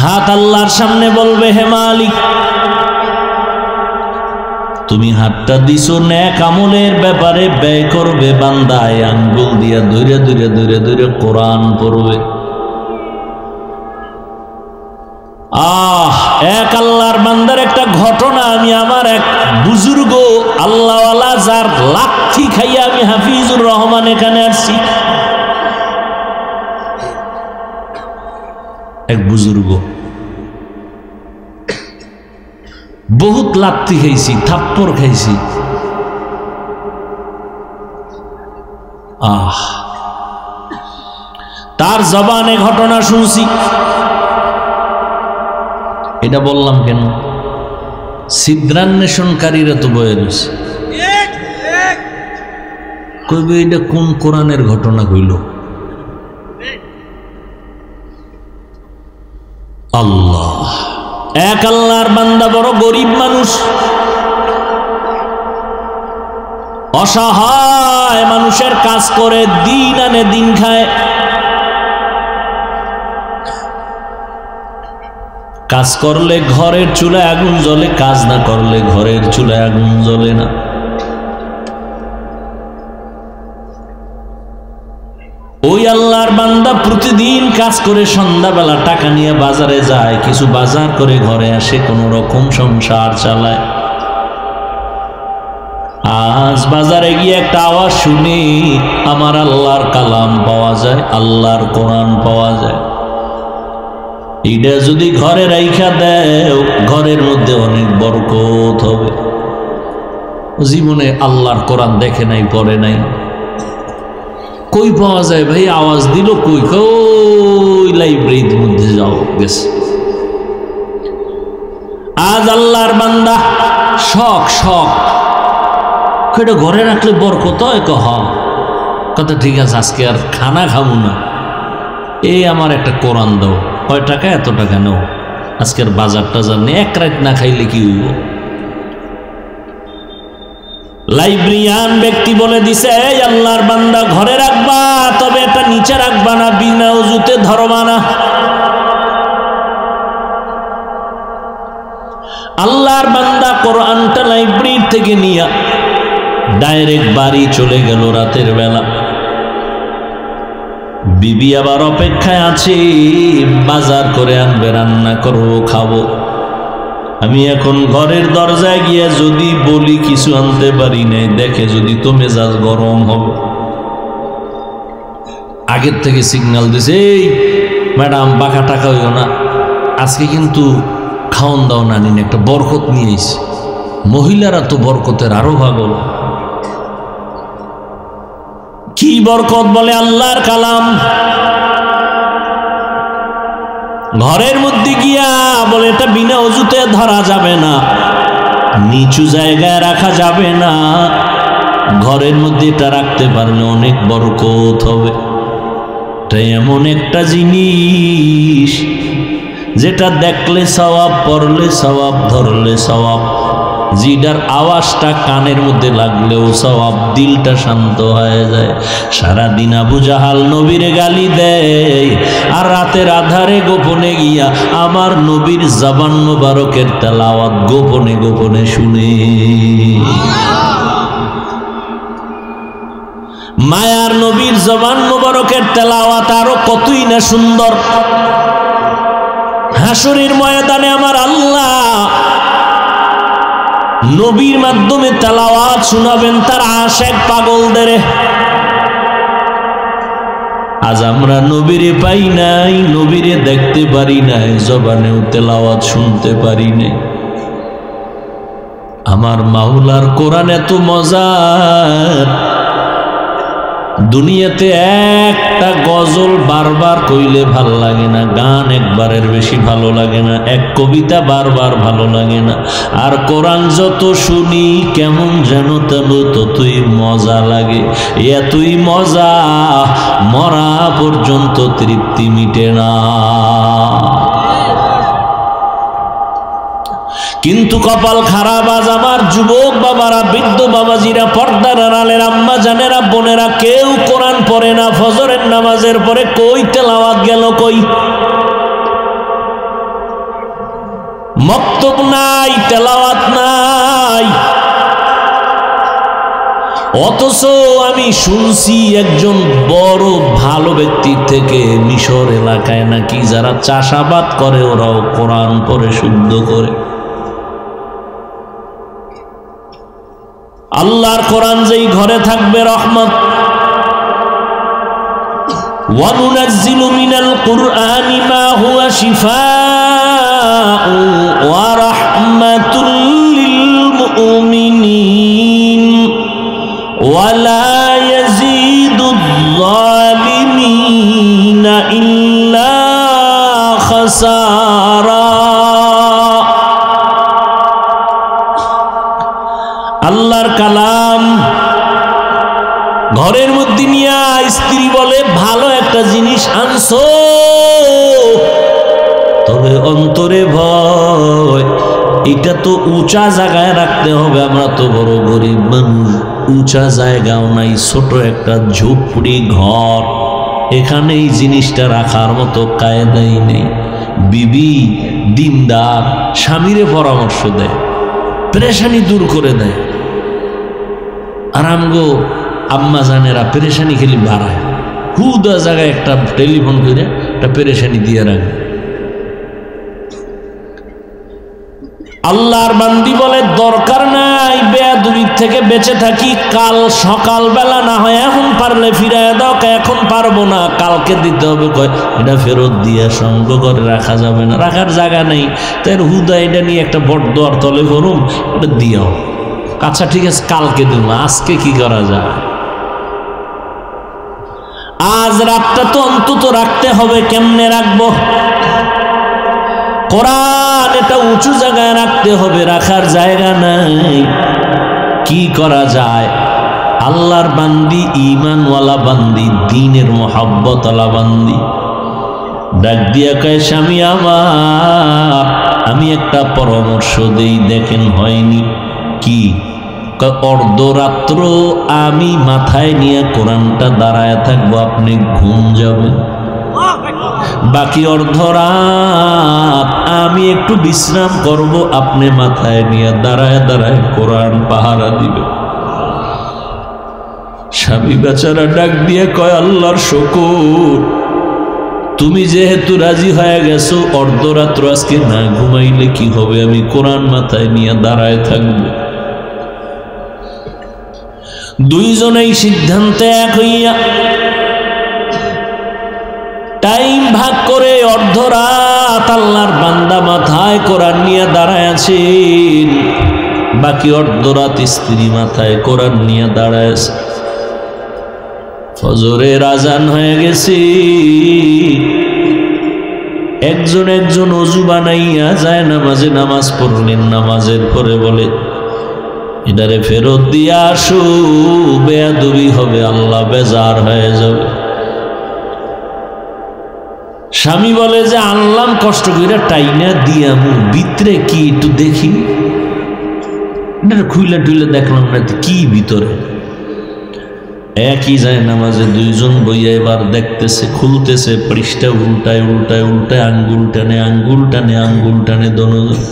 হাত আল্লাহর সামনে বলবে, হে মালিক তুমি হাতটা দিছো নেক আমলের ব্যাপারে ব্যয় করবে, বান্দায় আঙ্গুল দিয়া ধরে ধরে ধরে ধরে কোরআন পড়বে। এক আল্লাহর বান্দার একটা ঘটনা, আমি আমার এক বুজুর্গ আল্লাহওয়ালা, যার লাঠি খাইয়া আমি হাফিজুর রহমান এখানে আসছি, এক বুজুর্গ, বহুত লাত্তি খাইছি, থাপ্পড় খাইছি। তার জবানে ঘটনা শুনছি। এটা বললাম কেন? ছিদ্রান্বেষণকারীরা তো বয়ে রয়েছে। কইবে এটা কোন কোরআনের ঘটনা কইল? আল্লাহ, এক আল্লাহর বান্দা বড় গরিব মানুষ, অসহায় মানুষের কাজ করে দিন আনে দিন খায়। কাজ করলে ঘরের চুলায় আগুন জ্বলে, কাজ না করলে ঘরের চুলায় আগুন জ্বলে না। ওই আল্লাহর বান্দা প্রতিদিন কাজ করে সন্ধ্যাবেলা টাকা নিয়ে বাজারে যায়, কিছু বাজার করে ঘরে আসে, কোন রকম সংসার চালায়। আজ বাজারে গিয়ে একটা আওয়াজ শুনি, আমার আল্লাহর কালাম পাওয়া যায়, আল্লাহর কোরআন পাওয়া যায়। এটা যদি ঘরে রাইখা দেয়, ঘরের মধ্যে অনেক বরকত হবে। জীবনে আল্লাহর কোরআন দেখে নাই, পড়ে নাই। কই পাওয়া যায় ভাই? আওয়াজ দিল কই? কই লাইব্রেরির মধ্যে যাও, গেছে। আজ আল্লাহর বান্দা শখ শখ এটা ঘরে রাখলে বরকত হয়। কথা ঠিক আছে, আজকে আর খানা খাবো না, এই আমার একটা কোরআন দাও। কয় টাকা? এত টাকা নাও, আজকের বাজার টাজার নেই, এক রাত না খাইলে কি হইব? লাইব্রেরিয়ান ব্যক্তি বলে দিছে, এই আল্লাহর বান্দা ঘরে রাখবা, তবে এটা নিচে রাখবা না, বিনা উজুতে ধরবা না। আল্লাহর বান্দা কোরআনটা লাইব্রেরি থেকে নিয়ে ডাইরেক্ট বাড়ি চলে গেল রাতের বেলা। বিবি আবার অপেক্ষায় আছে, বাজার করে আনবে, রান্না করবো, খাবো। আমি এখন ঘরের দরজায় গিয়া যদি বলি কিছু আনতে পারি নাই, দেখে যদি তো মেজাজ গরম হবে। আগের থেকে সিগন্যাল দিছে, এই ম্যাডাম বাঁকা টাকা হইও না, আজকে কিন্তু খাওন দাও না, নিন একটা বরকত নিয়ে এসে। মহিলারা তো বরকতের আরো পাগল। কি বরকত? বলে আল্লাহর কালাম। ঘরের মধ্যে গিয়া বলে এটা বিনা অজুতে ধরা যাবে না, নিচু জায়গায় রাখা যাবে না, ঘরের মধ্যে এটা রাখতে পারলে অনেক বরকত হবে। এটা এমন একটা জিনিস যেটা দেখলে সওয়াব, পড়লে সওয়াব, ধরলে সওয়াব, জিডার আওয়াজটা কানের মধ্যে লাগলেও সওয়াব, দিলটা শান্ত হয়ে যায়। সারাদিন আবু জাহাল নবীরে গালি দেয়, আর রাতের আধারে গোপনে গিয়া আমার নবীর জবান মোবারকের তেলাওয়াত গোপনে গোপনে শুনে। মায়ার নবীর জবান মোবারকের তেলাওয়াত আরো কতই না সুন্দর। হাসরের ময়দানে আমার আল্লাহ নবীর মাধ্যমে তেলাওয়াত শোনাবেন তার আশিক পাগলদের। আজ আমরা নবীরে পাই নাই, নবীরে দেখতে পারি নাই, জবানেও তেলাওয়াত শুনতে পারি নাই। আমার মাওলার কোরআন এত মজার, দুনিয়াতে একটা গজল বারবার কইলে ভাল লাগে না, গান একবারের বেশি ভালো লাগে না, এক কবিতা বারবার ভালো লাগে না। আর কোরআন যত শুনি কেমন যেন তেন ততই মজা লাগে। এতই মজা মরা পর্যন্ত তৃপ্তি মিটে না। কিন্তু কপাল খারাপ, আজ আমার যুবক বাবারা, বৃদ্ধ বাবাজিরা, পর্দার আড়ালের আম্মা জানেরা, বোনেরা, কেউ কোরআন পড়ে না। ফজরের নামাজের পরে কই তেলাওয়াত গেল, কই মক্তব নাই, তেলাওয়াত নাই। অথচ আমি শুনছি একজন বড় ভালো ব্যক্তির থেকে, মিশর এলাকায় নাকি যারা চাষাবাদ করে ওরাও কোরআন পড়ে শুদ্ধ করে। আল্লাহর কোরআন যেই ঘরে থাকবে রহমত। ওয়া নুনাজ্জিলু মিনাল কুরআনি মা হুয়া শিফাa'un ওয়া রাহমাতুল লিল মুমিনিন ওয়া লা ইয়াজিদুয যালিমিনা ইল্লা খাসারা। আল্লাহর কালাম করতেছো, তবে অন্তরে ভয়। এটা তো উঁচা জায়গায় রাখতে হবে। আমরা তো বড় গরিব মানুষ, উঁচা জায়গাও নাই, ছোট একটা ঝুপড়ি ঘর, এখানে এই জিনিসটা রাখার মতো কায়দাই নেই। বিবি দিনদার, স্বামীরে পরামর্শ দেয়, পেরেশানি দূর করে দেয়। আর আমগো আম্মা জানেরা পেরেশানি খেলি বাড়ায়, হুদা জায়গায় একটা টেলিফোন করে একটা পেরেশানি দিয়ে রাখে। আল্লাহর বান্দি বলে দরকার নাই, বেয়াদবির থেকে বেঁচে থাকি। কাল সকালবেলা না হয় এখন পারলে ফিরায় দাও, এখন পারবো না কালকে দিতে হবে। কয় এটা ফেরত দিয়ে সঙ্গ করে রাখা যাবে না, রাখার জায়গা নেই। তাই হুদা এটা নিয়ে একটা বড়দোয়ার তলে করুম, এটা দিও। আচ্ছা ঠিক আছে কালকে দিব, আজকে কি করা যায়? আজ রাতটা তো অন্তত রাখতে হবে। কেমনে রাখবো? কোরআন এটা উঁচু জায়গায় রাখতে হবে, রাখার জায়গা নাই। কি করা যায়? আল্লাহর বান্দি, ঈমানওয়ালা বান্দি, দ্বীনের মোহাব্বতওয়ালা বান্দি ডাক দিয়া কয়, স্বামী আমার, আমি একটা পরামর্শ দেই, দেখেন হয়নি কি? অর্ধরাত্র আমি মাথায় নিয়ে কোরআনটা দাঁড়ায় থাকবো, আপনি ঘুম যাবেন। বাকি অর্ধরাত আমি একটু বিশ্রাম করব, আপনি মাথায় নিয়ে দাঁড়ায় দাঁড়ায় কোরআন পাহারা দিবে। স্বামী বেচারা ডাক দিয়ে কয়, আল্লাহর শুকর, তুমি যেহেতু রাজি হয়ে গেছো, অর্ধরাত্র আজকে না ঘুমাইলে কি হবে? আমি কোরআন মাথায় নিয়ে দাঁড়ায় থাকব। দুইজনেই সিদ্ধান্তে এক হইয়া টাইম ভাগ করে অর্ধরাত আল্লাহর বান্দা মাথায় কোরআন নিয়ে দাঁড়ায় আছেন, বাকি অর্ধরাত স্ত্রী মাথায় কোরআন নিয়ে দাঁড়ায় আছে। ফজরের আজান হয়ে গেছে, একজন একজন ওযু বানাইয়া যায় নামাজে নামাজ পড়লেন। নামাজের পরে বলে, এটারে ফেরত দিয়ে আসো, বেয়াদবি হবে, আল্লাহ বেজার হয়ে যাবে। স্বামী বলে যে আনলাম কষ্ট করে টাইনা দিয়া, ভিতরে কি একটু দেখি। খুইলে টুইলে দেখলাম না কি ভিতরে। একই যায় নামাজে দুইজন বইয়া এবার দেখতেছে, খুলতেছে পৃষ্ঠা, উল্টায় উল্টায় উল্টায় আঙ্গুল টানে আঙ্গুল টানে আঙ্গুল টানে দনোজন।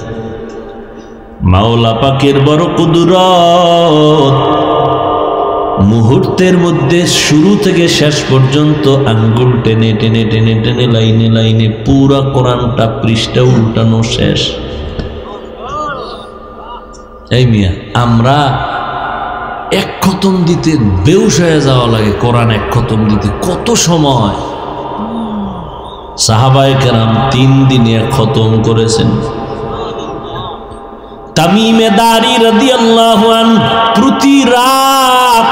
মাওলা পাকের বড় কুদরত, মুহূর্তের মধ্যে শুরু থেকে শেষ পর্যন্ত আঙ্গুল টেনে টেনে টেনে টেনে লাইনে লাইনে পুরা কোরআনটা পৃষ্ঠা উল্টানো শেষ। এই মিয়া, আমরা এক খতম দিতে বেহুশ হয়ে যাওয়া লাগে। কোরআন এক খতম দিতে কত সময়? সাহাবায়ে কেরাম 3 দিনে এক খতম করেছেন। তামিমে দারি রাদিয়াল্লাহু আনহু প্রতি রাত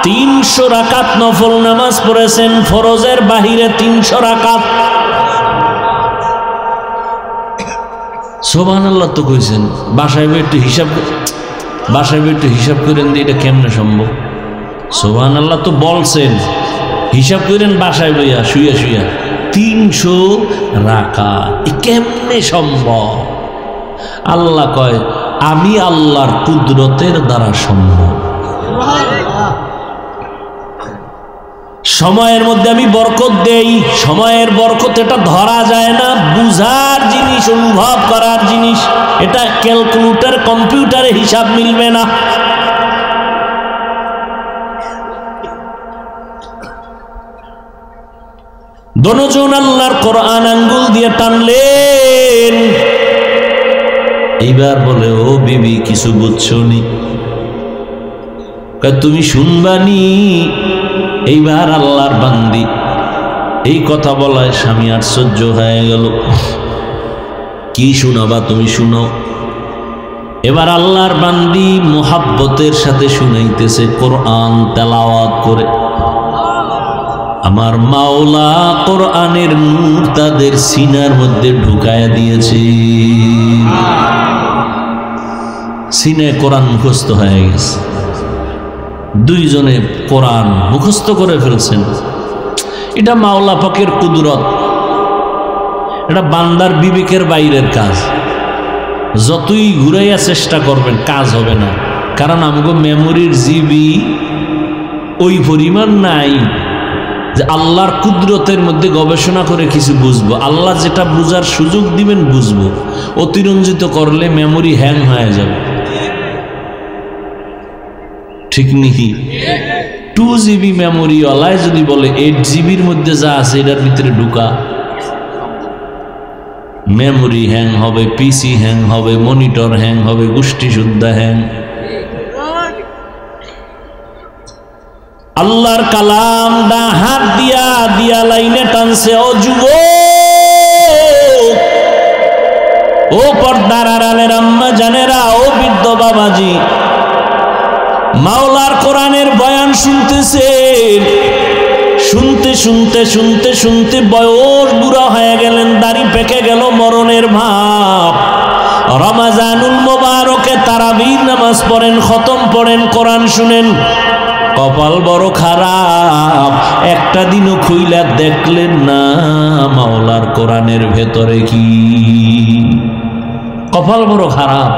300 রাকাত নফল নামাজ পড়েছেন, ফরজের বাহিরে 300 রাকাত। সুবহানাল্লাহ তো কইছেন, বাসায় একটু হিসাব করেন দিয়ে এটা কেমনে সম্ভব? সুবহানাল্লাহ তো বলছেন, হিসাব করেন বাসায় বইয়া শুইয়া শুইয়া 300 রাকাত, কেমনে সম্ভব? আল্লাহ কয়, আমি আল্লাহর কুদরতের দ্বারা সম্ভব। সময়ের মধ্যে আমি বরকত দেই। সময়ের বরকত এটা ধরা যায় না, বুঝার জিনিস, অনুভব করার জিনিস। এটা ক্যালকুলেটর, কম্পিউটারে হিসাব মিলবে না। দনোজন আল্লাহর কোরআন আঙ্গুল দিয়ে টানলেন। এইবার বলে, ও বিবি কিছু বুঝছো নি? তুমি শুনবানি। এইবার আল্লাহর বান্দি এই কথা বলায় স্বামী আশ্চর্য হয়ে গেল। কি শোনাবা তুমি? শুনো। এবার আল্লাহর বান্দি মুহাব্বতের সাথে শুনাইতেছে কোরআন তেলাওয়াত করে। আমার মাওলা কোরআনের নূর তাদের সিনার মধ্যে ঢুকায়া দিয়েছে। সিনায় কোরআন মুখস্থ হয়ে গেছে। দুইজনে কোরআন মুখস্থ করে ফেলছেন। এটা মাওলা পাকের কুদরত, এটা বান্দার বিবেকের বাইরের কাজ। যতই ঘুরাইয়া চেষ্টা করবেন কাজ হবে না, কারণ আমাকে মেমোরির জিবি ওই পরিমাণ নাই যে আল্লাহর কুদরতের মধ্যে গবেষণা করে কিছু বুঝবো। আল্লাহ যেটা বুঝার সুযোগ দিবেন বুঝবো, অতিরঞ্জিত করলে মেমোরি হ্যাং হয়ে যাবে। ঠিক নেই? 2 GB মেমোরি ওয়ালায় যদি বলে 8 GBর মধ্যে যা আছে এটার ভিতরে ঢুকা, মেমোরি হ্যাং হবে, পিসি হ্যাং হবে, মনিটর হ্যাং হবে, গোষ্ঠী শুদ্ধা হ্যাং। আল্লাহর কালাম দা হাত দিয়া দিয়া লাইনে টানছে। ও যুবক, ও পর্দার আড়ালের আম্মা জানেরা, ও বৃদ্ধ বাবাজি, মাওলার কোরআনের বয়ান শুনতেছেন। শুনতে শুনতে শুনতে শুনতে বয়স বুড়া হয়ে গেলেন, দাড়ি পেকে গেল, মরণের ভাব। রমাজানুল মোবারকে তারাবির নামাজ পড়েন, খতম পড়েন, কোরআন শুনেন, কপাল বড় খারাপ। একটা দিনও খুইলা দেখলেন না মাওলার কোরআনের ভেতরে কি। কপাল বড় খারাপ।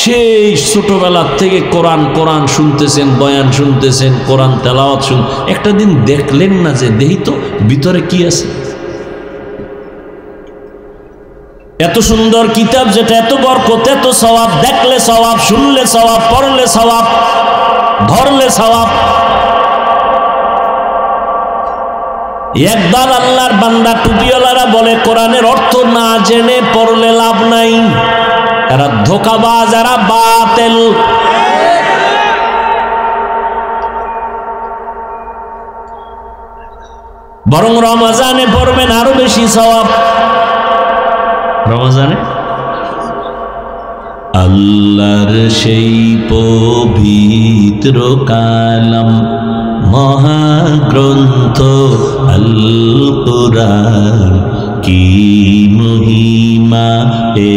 সেই ছোটবেলার থেকে কোরআন কোরআন শুনতেছেন, বয়ান শুনতেছেন, কোরআন তেলাওয়াত শুন, একটা দিন দেখলেন না যে দেহি তো ভিতরে কি আছে। এত সুন্দর কিতাব যেটা এত বরকত, এত সওয়াব, দেখলে সওয়াব, শুনলে সওয়াব, পড়লে সওয়াব, ধরলে সওয়াব। একদল আল্লাহর বান্দা টুপিওয়ালারা বলে কোরআনের অর্থ না জেনে পড়লে লাভ নাই, এরা ধোঁকাবাজ, এরা বাতিল। বরং রমজানে পড়বেন আরো বেশি সওয়াব। রমজানে আল্লাহর সেই পবিত্র কালাম মহাগ্রন্থ আল কুরআন, কি মহিমা এ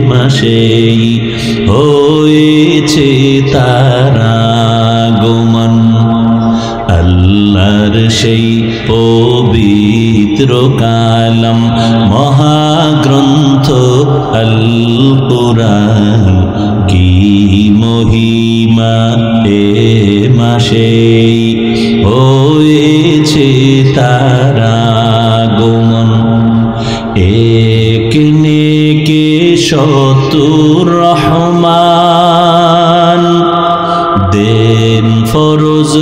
মাসেই হয়েছে তার আগমন। আল্লাহর সেই পবিত্র কালাম মহাগ্রন্থ আল কুরআন, কি মহিমা এ মাসেই হয়েছে তার আগমন। এক নেকে শতুর রহমান, দেন ফরজ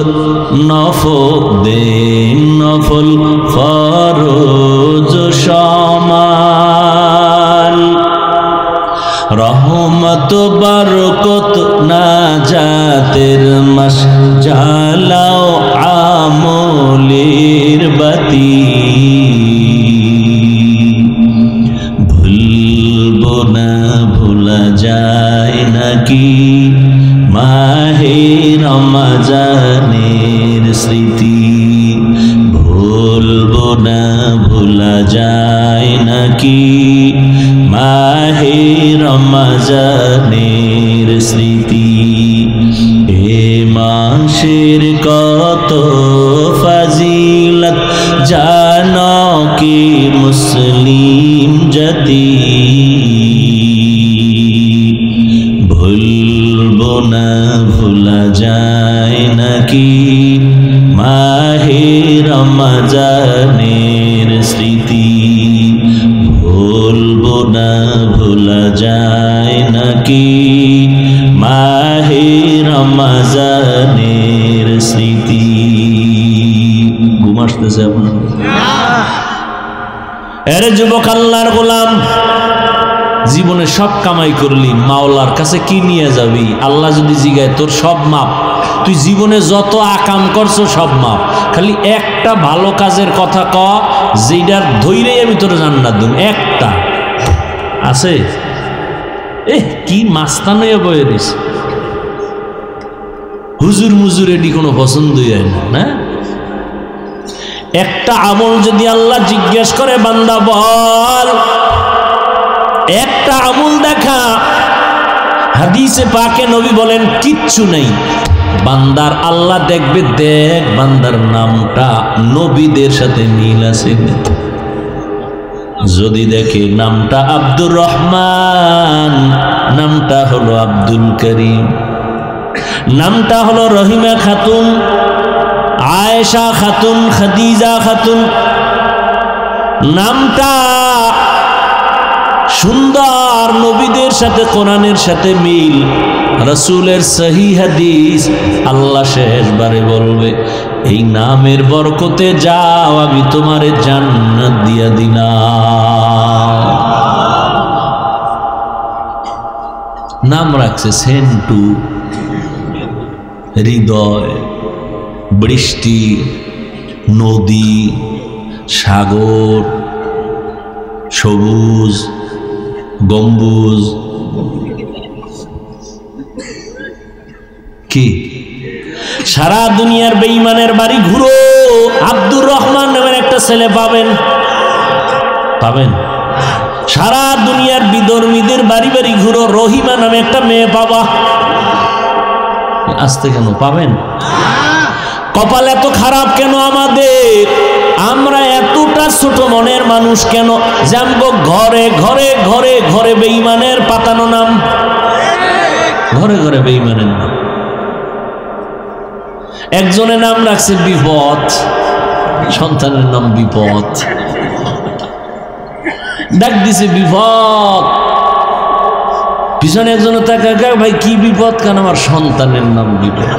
নফল, দেন নফল ফরজ সমান। রহমত বরকত নাজাতের মাস, জ্বালাও আমলের বাতি। ভুলবো না ভোলা যায় নাকি মাহে রমজানের স্মৃতি। ভুলবো না ভোলা যায় নাকি মাহে রমজানের স্মৃতি। এ মাসের কত ফাজিলত জানো কি মুসলিম জাতি। ভুলবো না ভোলা যায় নাকি মাহে রমজানের স্মৃতি। ভুলবো না ভোলা যায় নাকি মাহে রমজানের স্মৃতি। ঘুম আসতেছে আপনার? এরে যুবক, আল্লাহর গোলাম, জীবনে সব কামাই করলি, মাওলার কাছে কি নিয়ে যাবি? আল্লাহ যদি জিগায় তোর সব মাপ, তুই জীবনে যত আকাম করছো সব মাপ, খালি একটা ভালো কাজের কথা ক যেটার ধৈরেই আমি তোর জান্নাত দেব। একটা আছে? কি মাস্তান হয়ে বয়ে দিস, হুজুর মুজুর এটি কোনো পছন্দই হয় না। না, একটা আমল যদি আল্লাহ জিজ্ঞেস করে বান্দা বল, একটা আমল দেখা। হাদিসে পাকে নবী বলেন কিচ্ছু নেই, বান্দার আল্লাহ দেখবে, দেখ বান্দার নামটা নবীদের সাথে মিল আছে। যদি দেখে নামটা আব্দুর রহমান, নামটা হলো আব্দুল করিম, নামটা হলো রহিমা খাতুন, আয়েশা খাতুন, খাদিজা খাতুন, নামটা সুন্দর, নবীদের সাথে কোরআনের সাথে মিল, রাসূলের সহিহ হাদিস, আল্লাহ শেষবারে বলবে এই নামের বরকতে যাও, আমি তোমারে জান্নাত দিয়া দিলাম। নাম রাখছে সেন্টু, হৃদয়, বৃষ্টি, নদী, সাগর, সবুজ, গম্বুজ, কি সারা দুনিয়ার বেঈমানের বাড়ি ঘুরো, আব্দুর রহমান নামের একটা ছেলে পাবেন, পাবেন। সারা দুনিয়ার বিধর্মীদের বাড়ি বাড়ি ঘুরো, রহিমা নামে একটা মেয়ে পাবা। আসতে কেন পাবেন? কপাল এত খারাপ কেন আমাদের? আমরা এতটা ছোট মনের মানুষ কেন? জানবো ঘরে ঘরে ঘরে ঘরে বেঈমানের পাতানো নাম, ঘরে ঘরে বেঈমানের নাম। একজনের নাম রাখছে বিপদ, সন্তানের নাম বিপদ, ডাক দিছে বিপদ। পিছনে একজন তাকা, ভাই কি বিপদ? কেন? আমার সন্তানের নাম বিপদ।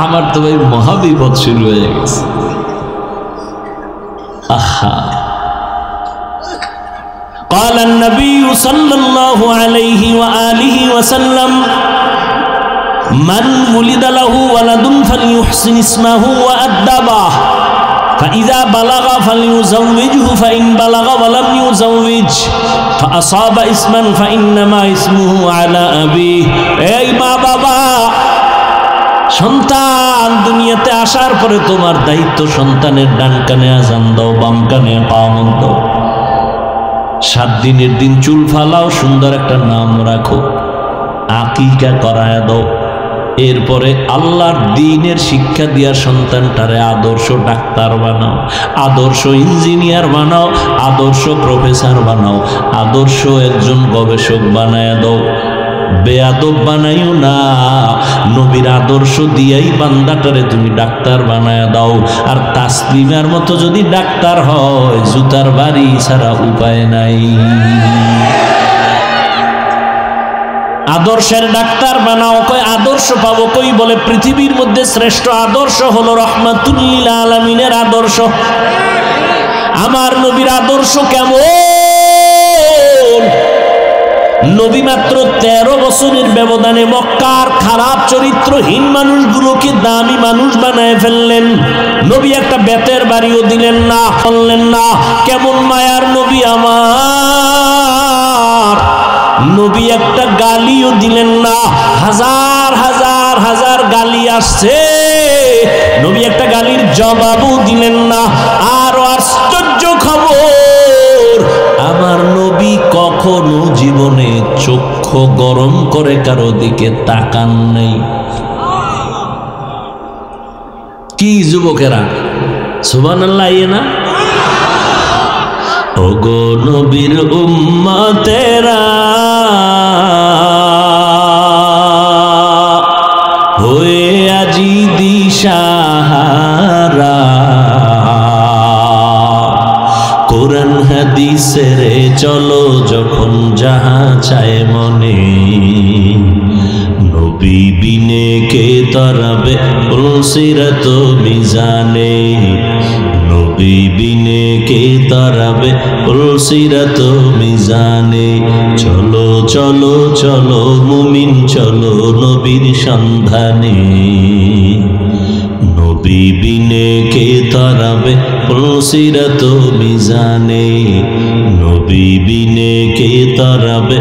আমার তো ভাই মহাবিপদ শুরু হয়ে গেছে। আহা, قال النبي صلى الله عليه وآله وسلم من ولد له ولد فليحسن اسمه وأدبه فإذا بلغ فليزوجه فإن بلغ ولم يزوج فأصاب اسما فإنما اسمه على أبيه। এই মা বাবা, সন্তান দুনিয়াতে আসার পরে তোমার দায়িত্ব সন্তানের ডান কানে আযান দাও, বাম কানে ইকামত দাও। 7 দিনের দিন চুল ফালাও, সুন্দর একটা নাম রাখো, আকিকা করায় দাও। এরপরে আল্লাহর দ্বীনের শিক্ষা দিয়া সন্তানটারে আদর্শ ডাক্তার বানাও, আদর্শ ইঞ্জিনিয়ার বানাও, আদর্শ প্রফেসর বানাও, আদর্শ একজন গবেষক বানায় দাও। বেয়াদব বানাইও না, নবীর আদর্শ দিয়াই বান্দাটারে তুমি ডাক্তার বানায় দাও। আর তাসলিমার মতো যদি ডাক্তার হয়, জুতার বাড়ি ছাড়া উপায় নাই। আদর্শের ডাক্তার বানাও, কই আদর্শ পাবো কই? বলে পৃথিবীর মধ্যে শ্রেষ্ঠ আদর্শ হলো রহমাতুল লিল আলামিনের আদর্শ। আমার নবীর আদর্শ কেমন? নবী মাত্র 13 বছরের ব্যবধানে মক্কার খারাপ চরিত্রহীন মানুষগুলোকে দামি মানুষ বানায় ফেললেন। নবী একটা বেতের বাড়িও দিলেন না, বললেন না। কেমন মায়ার নবী আমার! নবী একটা গালিও দিলেন না। হাজার হাজার হাজার গালি আসছে, নবী একটা গালির জবাবও দিলেন না। আরো আশ্চর্য খবর, আমার নবী কখনো জীবনে চক্ষু গরম করে কারো দিকে তাকান নাই। কি যুবকেরা, সুবহানাল্লাহ না? ওগো নবীর উম্মতেরা, হয়ে আজি দিশাহারা, কোরআন হাদিসের চলো যখন যাহা চায় মনে, নবী বিনে কে তরাবে সিরাত মিজানে, নবী বিনে কে তরাবে সিরাত মিজানে। চলো চলো চলো মুমিন চলো নবীর সন্ধানে, নবী বিনে কে তরাবে সিরাত মিজানে, নবী বিনে কে তরাবে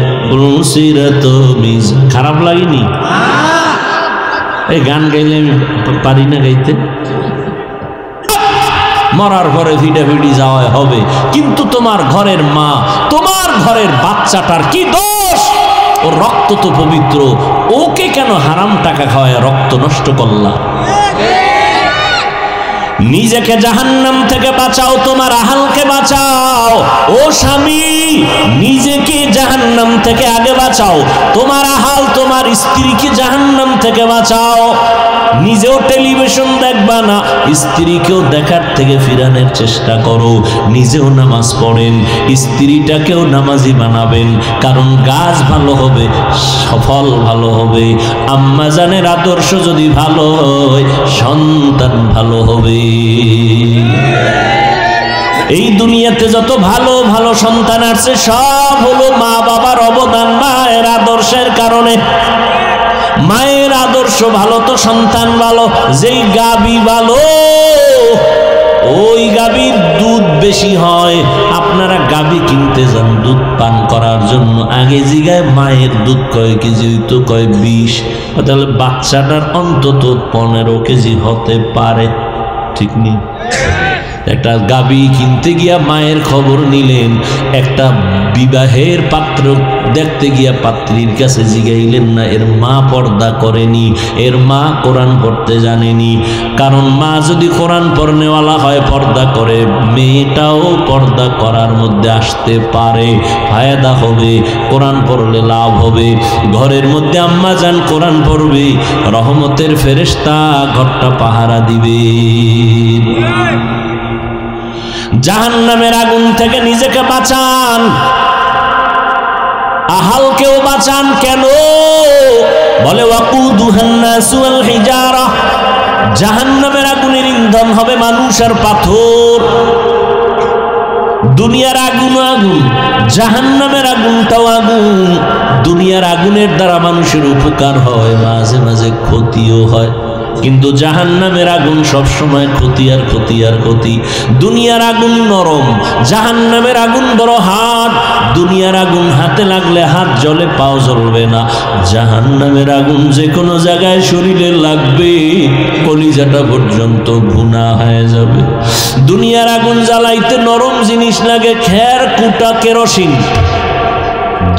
সিরাত মিজানে। খারাপ লাগেনি? এই গান গাইলে আমি পারি না গাইতে, মরার পরে ভিডাভিডি যাওয়া হবে, কিন্তু তোমার ঘরের মা, তোমার ঘরের বাচ্চাটার কি দোষ? ও ওর রক্ত তো পবিত্র, ওকে কেন হারাম টাকা খাওয়ায় রক্ত নষ্ট করলা? নিজেকে জাহান্নাম থেকে বাঁচাও, তোমার আহালকে বাঁচাও। ও স্বামী, নিজেকে জাহান্নাম থেকে আগে বাঁচাও, তোমার আহাল তোমার স্ত্রীকে জাহান্নাম থেকে বাঁচাও। নিজেও টেলিভিশন দেখবা না, স্ত্রীকেও দেখার থেকে ফিরানোর চেষ্টা করো। নিজেও নামাজ পড়েন, স্ত্রীটাকেও নামাজি বানাবেন, কারণ গাছ ভালো হবে, সফল ভালো হবে। আম্মা জানের আদর্শ যদি ভালো হয়, সন্তান ভালো হবে। এই দুনিয়াতে যত ভালো ভালো সন্তান আসছে সব হলো মা বাবার অবদান, মায়ের আদর্শের কারণে। মায়ের আদর্শ ভালো তো সন্তান ভালো। যেই গাবি ভালো, ওই গাবির দুধ বেশি হয়। আপনারা গাবি কিনতে যান দুধ পান করার জন্য, আগে জিগায় মায়ের দুধ কয় কেজি হইতো, কয় 20। তাহলে বাচ্চাটার অন্তত 15 কেজি হতে পারে, ঠিক নেই? একটা গাবি কিনতে গিয়া মায়ের খবর নিলেন, একটা বিবাহের পাত্র দেখতে গিয়া পাত্রীর কাছে জিগাইলেন না এর মা পর্দা করেনি, এর মা কোরআন পড়তে জানেনি। কারণ মা যদি কোরআন পড়নেওয়ালা হয়, পর্দা করে, মেয়েটাও পর্দা করার মধ্যে আসতে পারে, ফায়দা হবে, কোরআন পড়লে লাভ হবে। ঘরের মধ্যে আম্মা জান কোরআন পড়বে, রহমতের ফেরেশতা ঘরটা পাহারা দিবে। জাহান্নামের আগুন থেকে নিজেকে বাঁচান, আহালকেও বাঁচান। কেন? বলে ওয়াকুদুহান নাসু ওয়াল হিজারা, জাহান্নামের আগুনের ইন্ধন হবে মানুষ আর পাথর। দুনিয়ার আগুন আগুন, জাহান্নামের আগুনটাও আগুন। দুনিয়ার আগুনের দ্বারা মানুষের উপকার হয়, মাঝে মাঝে ক্ষতিও হয়, কিন্তু জাহান্নামের আগুন সবসময় ক্ষতি আর ক্ষতি আর ক্ষতি। দুনিয়ার আগুন নরম, জাহান্নামের আগুন বড় হাত। দুনিয়ার আগুন হাতে লাগলে হাত জ্বলে, পাও জ্বলবে না। জাহান্নামের আগুন যে কোনো জায়গায় শরীরে লাগবে, কলিজাটা পর্যন্ত ভুনা হয়ে যাবে। দুনিয়ার আগুন জ্বালাইতে নরম জিনিস লাগে, খের কুটা কেরোসিন।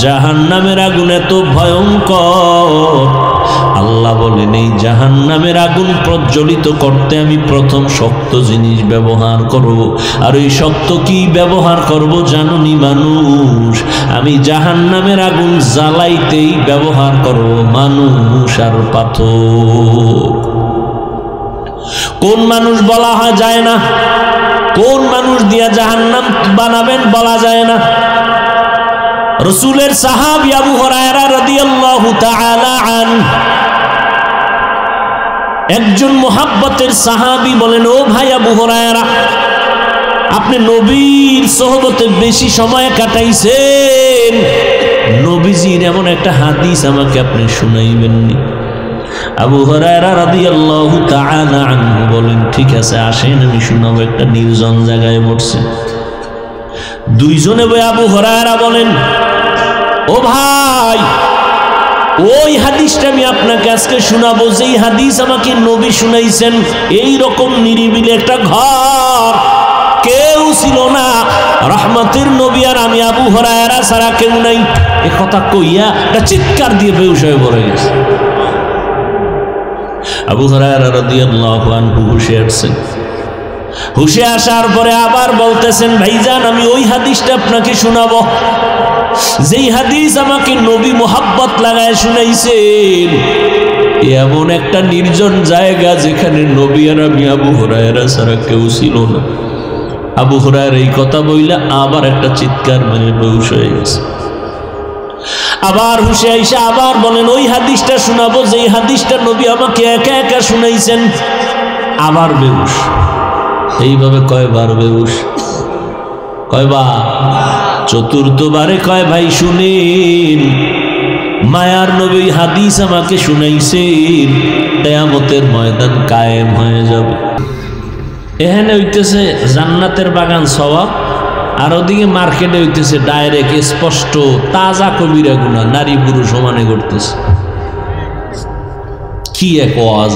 জাহান্নামের আগুন এত ভয়ঙ্কর, আল্লাহ বলেন এই জাহান্নামের আগুন প্রজ্বলিত করতে আমি প্রথম শক্ত জিনিস ব্যবহার করব। আর ওই শক্ত কি ব্যবহার করব জানুনি মানুষ? আমি জাহান্নামের আগুন জ্বালাইতেই ব্যবহার করব মানুষ আর পাথর। কোন মানুষ বলা হয় যায় না, কোন মানুষ দিয়া জাহান্নাম বানাবেন বলা যায় না। রাসূলের সাহাবী আবু হুরায়রা রাদিয়াল্লাহু তাআলা আনহু, একজন মুহাব্বতের সাহাবী বলেন, ও ভাই আবু হুরায়রা, আপনি নবীর সোহবতে বেশি সময় কাটাইছেন, নবীজির এমন একটা হাদিস আমাকে আপনি শুনাইবেননি? আবু হুরায়রা রাদিয়াল্লাহু তাআলা আনহু বলেন, ঠিক আছে আসেন আমি শোনাবো। একটা নির্জন জায়গায় বসছে, দুইজনে বই আবু হুরায়রা বলেন, ও ভাই, ওই হাদিসটা আমি আপনাকে আজকে শোনাবো যেই হাদিস আমাকে নবী শুনাইছেন। এই রকম নিরিবিলি একটা ঘর, কেউ ছিল না, রহমতের নবী আর আমি আবু হুরায়রা ছাড়া কেউ নাই। এ কথা কইয়া একটা চিৎকার দিয়ে বেহুশ হয়ে পড়ে গেছে। আবু হুরায়রা রাদিয়াল্লাহু আনহু হুশে আসছেন। হুশে আসার পরে আবার বলতেছেন, ভাইজান আমি ওই হাদিসটা আপনাকে শোনাবো যেই হাদিস আমাকে নবী মোহাব্বত লাগায় শুনাইছেন। এমন একটা নির্জন জায়গা যেখানে নবী আর আমি আবু হুরায়রা ছাড়া কেউ ছিল না। আবু হুরায়রা এই কথা বইলা আবার একটা চিৎকার মেরে বেহুশ হয়ে গেছে। আবার হুশে আইসা আবার বলেন, ওই হাদিসটা শোনাবো যেই হাদিসটা নবী আমাকে একা একা শুনাইছেন। আবার বেহুশ। এইভাবে কয়বার বেহুশ? কয়বার? চতুর্থবারে কয়, ভাই শুনেন, মায়ার নবী হাদিস আমাকে শুনাইছেন, কিয়ামতের ময়দান কায়েম হয়ে যাবে। এখানে হইতেছে জান্নাতের বাগান সওয়াব, আর ওদিকে মার্কেটে হইতেছে ডাইরেক্ট স্পষ্ট তাজা কবিরা গুনাহ, নারী পুরুষ সমানে করতেছে। কি এক ওয়াজ!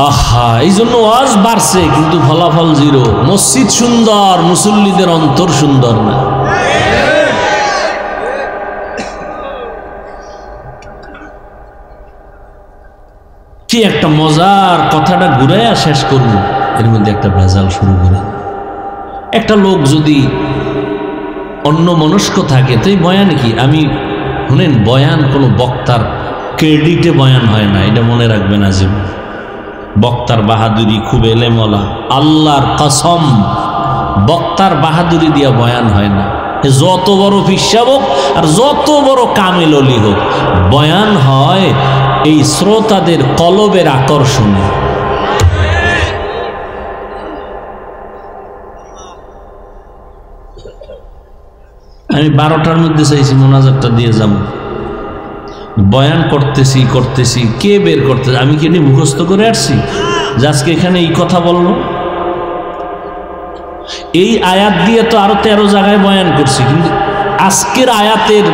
আহা, এই জন্য ওয়াজ বাড়ছে কিন্তু ফলাফল জিরো। মসজিদ সুন্দর, মুসল্লিদের অন্তর সুন্দর না। কি একটা মজার কথাটা ঘুরাইয়া শেষ করব, এর মধ্যে একটা ভেজাল শুরু করে। একটা লোক যদি অন্য মনস্ক থাকে তো এই বয়ান কি, আমি শুনেন, বয়ান কোনো বক্তার ক্রেডিটে বয়ান হয় না, এটা মনে রাখবেন আজীবন। বক্তার বাহাদুরি খুব এলেমলা, আল্লাহর কসম বক্তার বাহাদুরি দিয়া বয়ান হয় না। যত বড় পিসাব হোক আর যত বড় কামেল অলি হোক, বয়ান হয় এই শ্রোতাদের কলবের আকর্ষণে। আমি 12টার মধ্যে চাইছি মোনাজাতটা দিয়ে যাব, বয়ান করতেছি কে বের করতেছে, আমি কি মুখস্থ করে আসছি যে আজকে এখানে এই কথা বললো? এই আয়াত দিয়ে তো আরো 13 জায়গায় বয়ান করছি, কিন্তু আজকের আয়াতের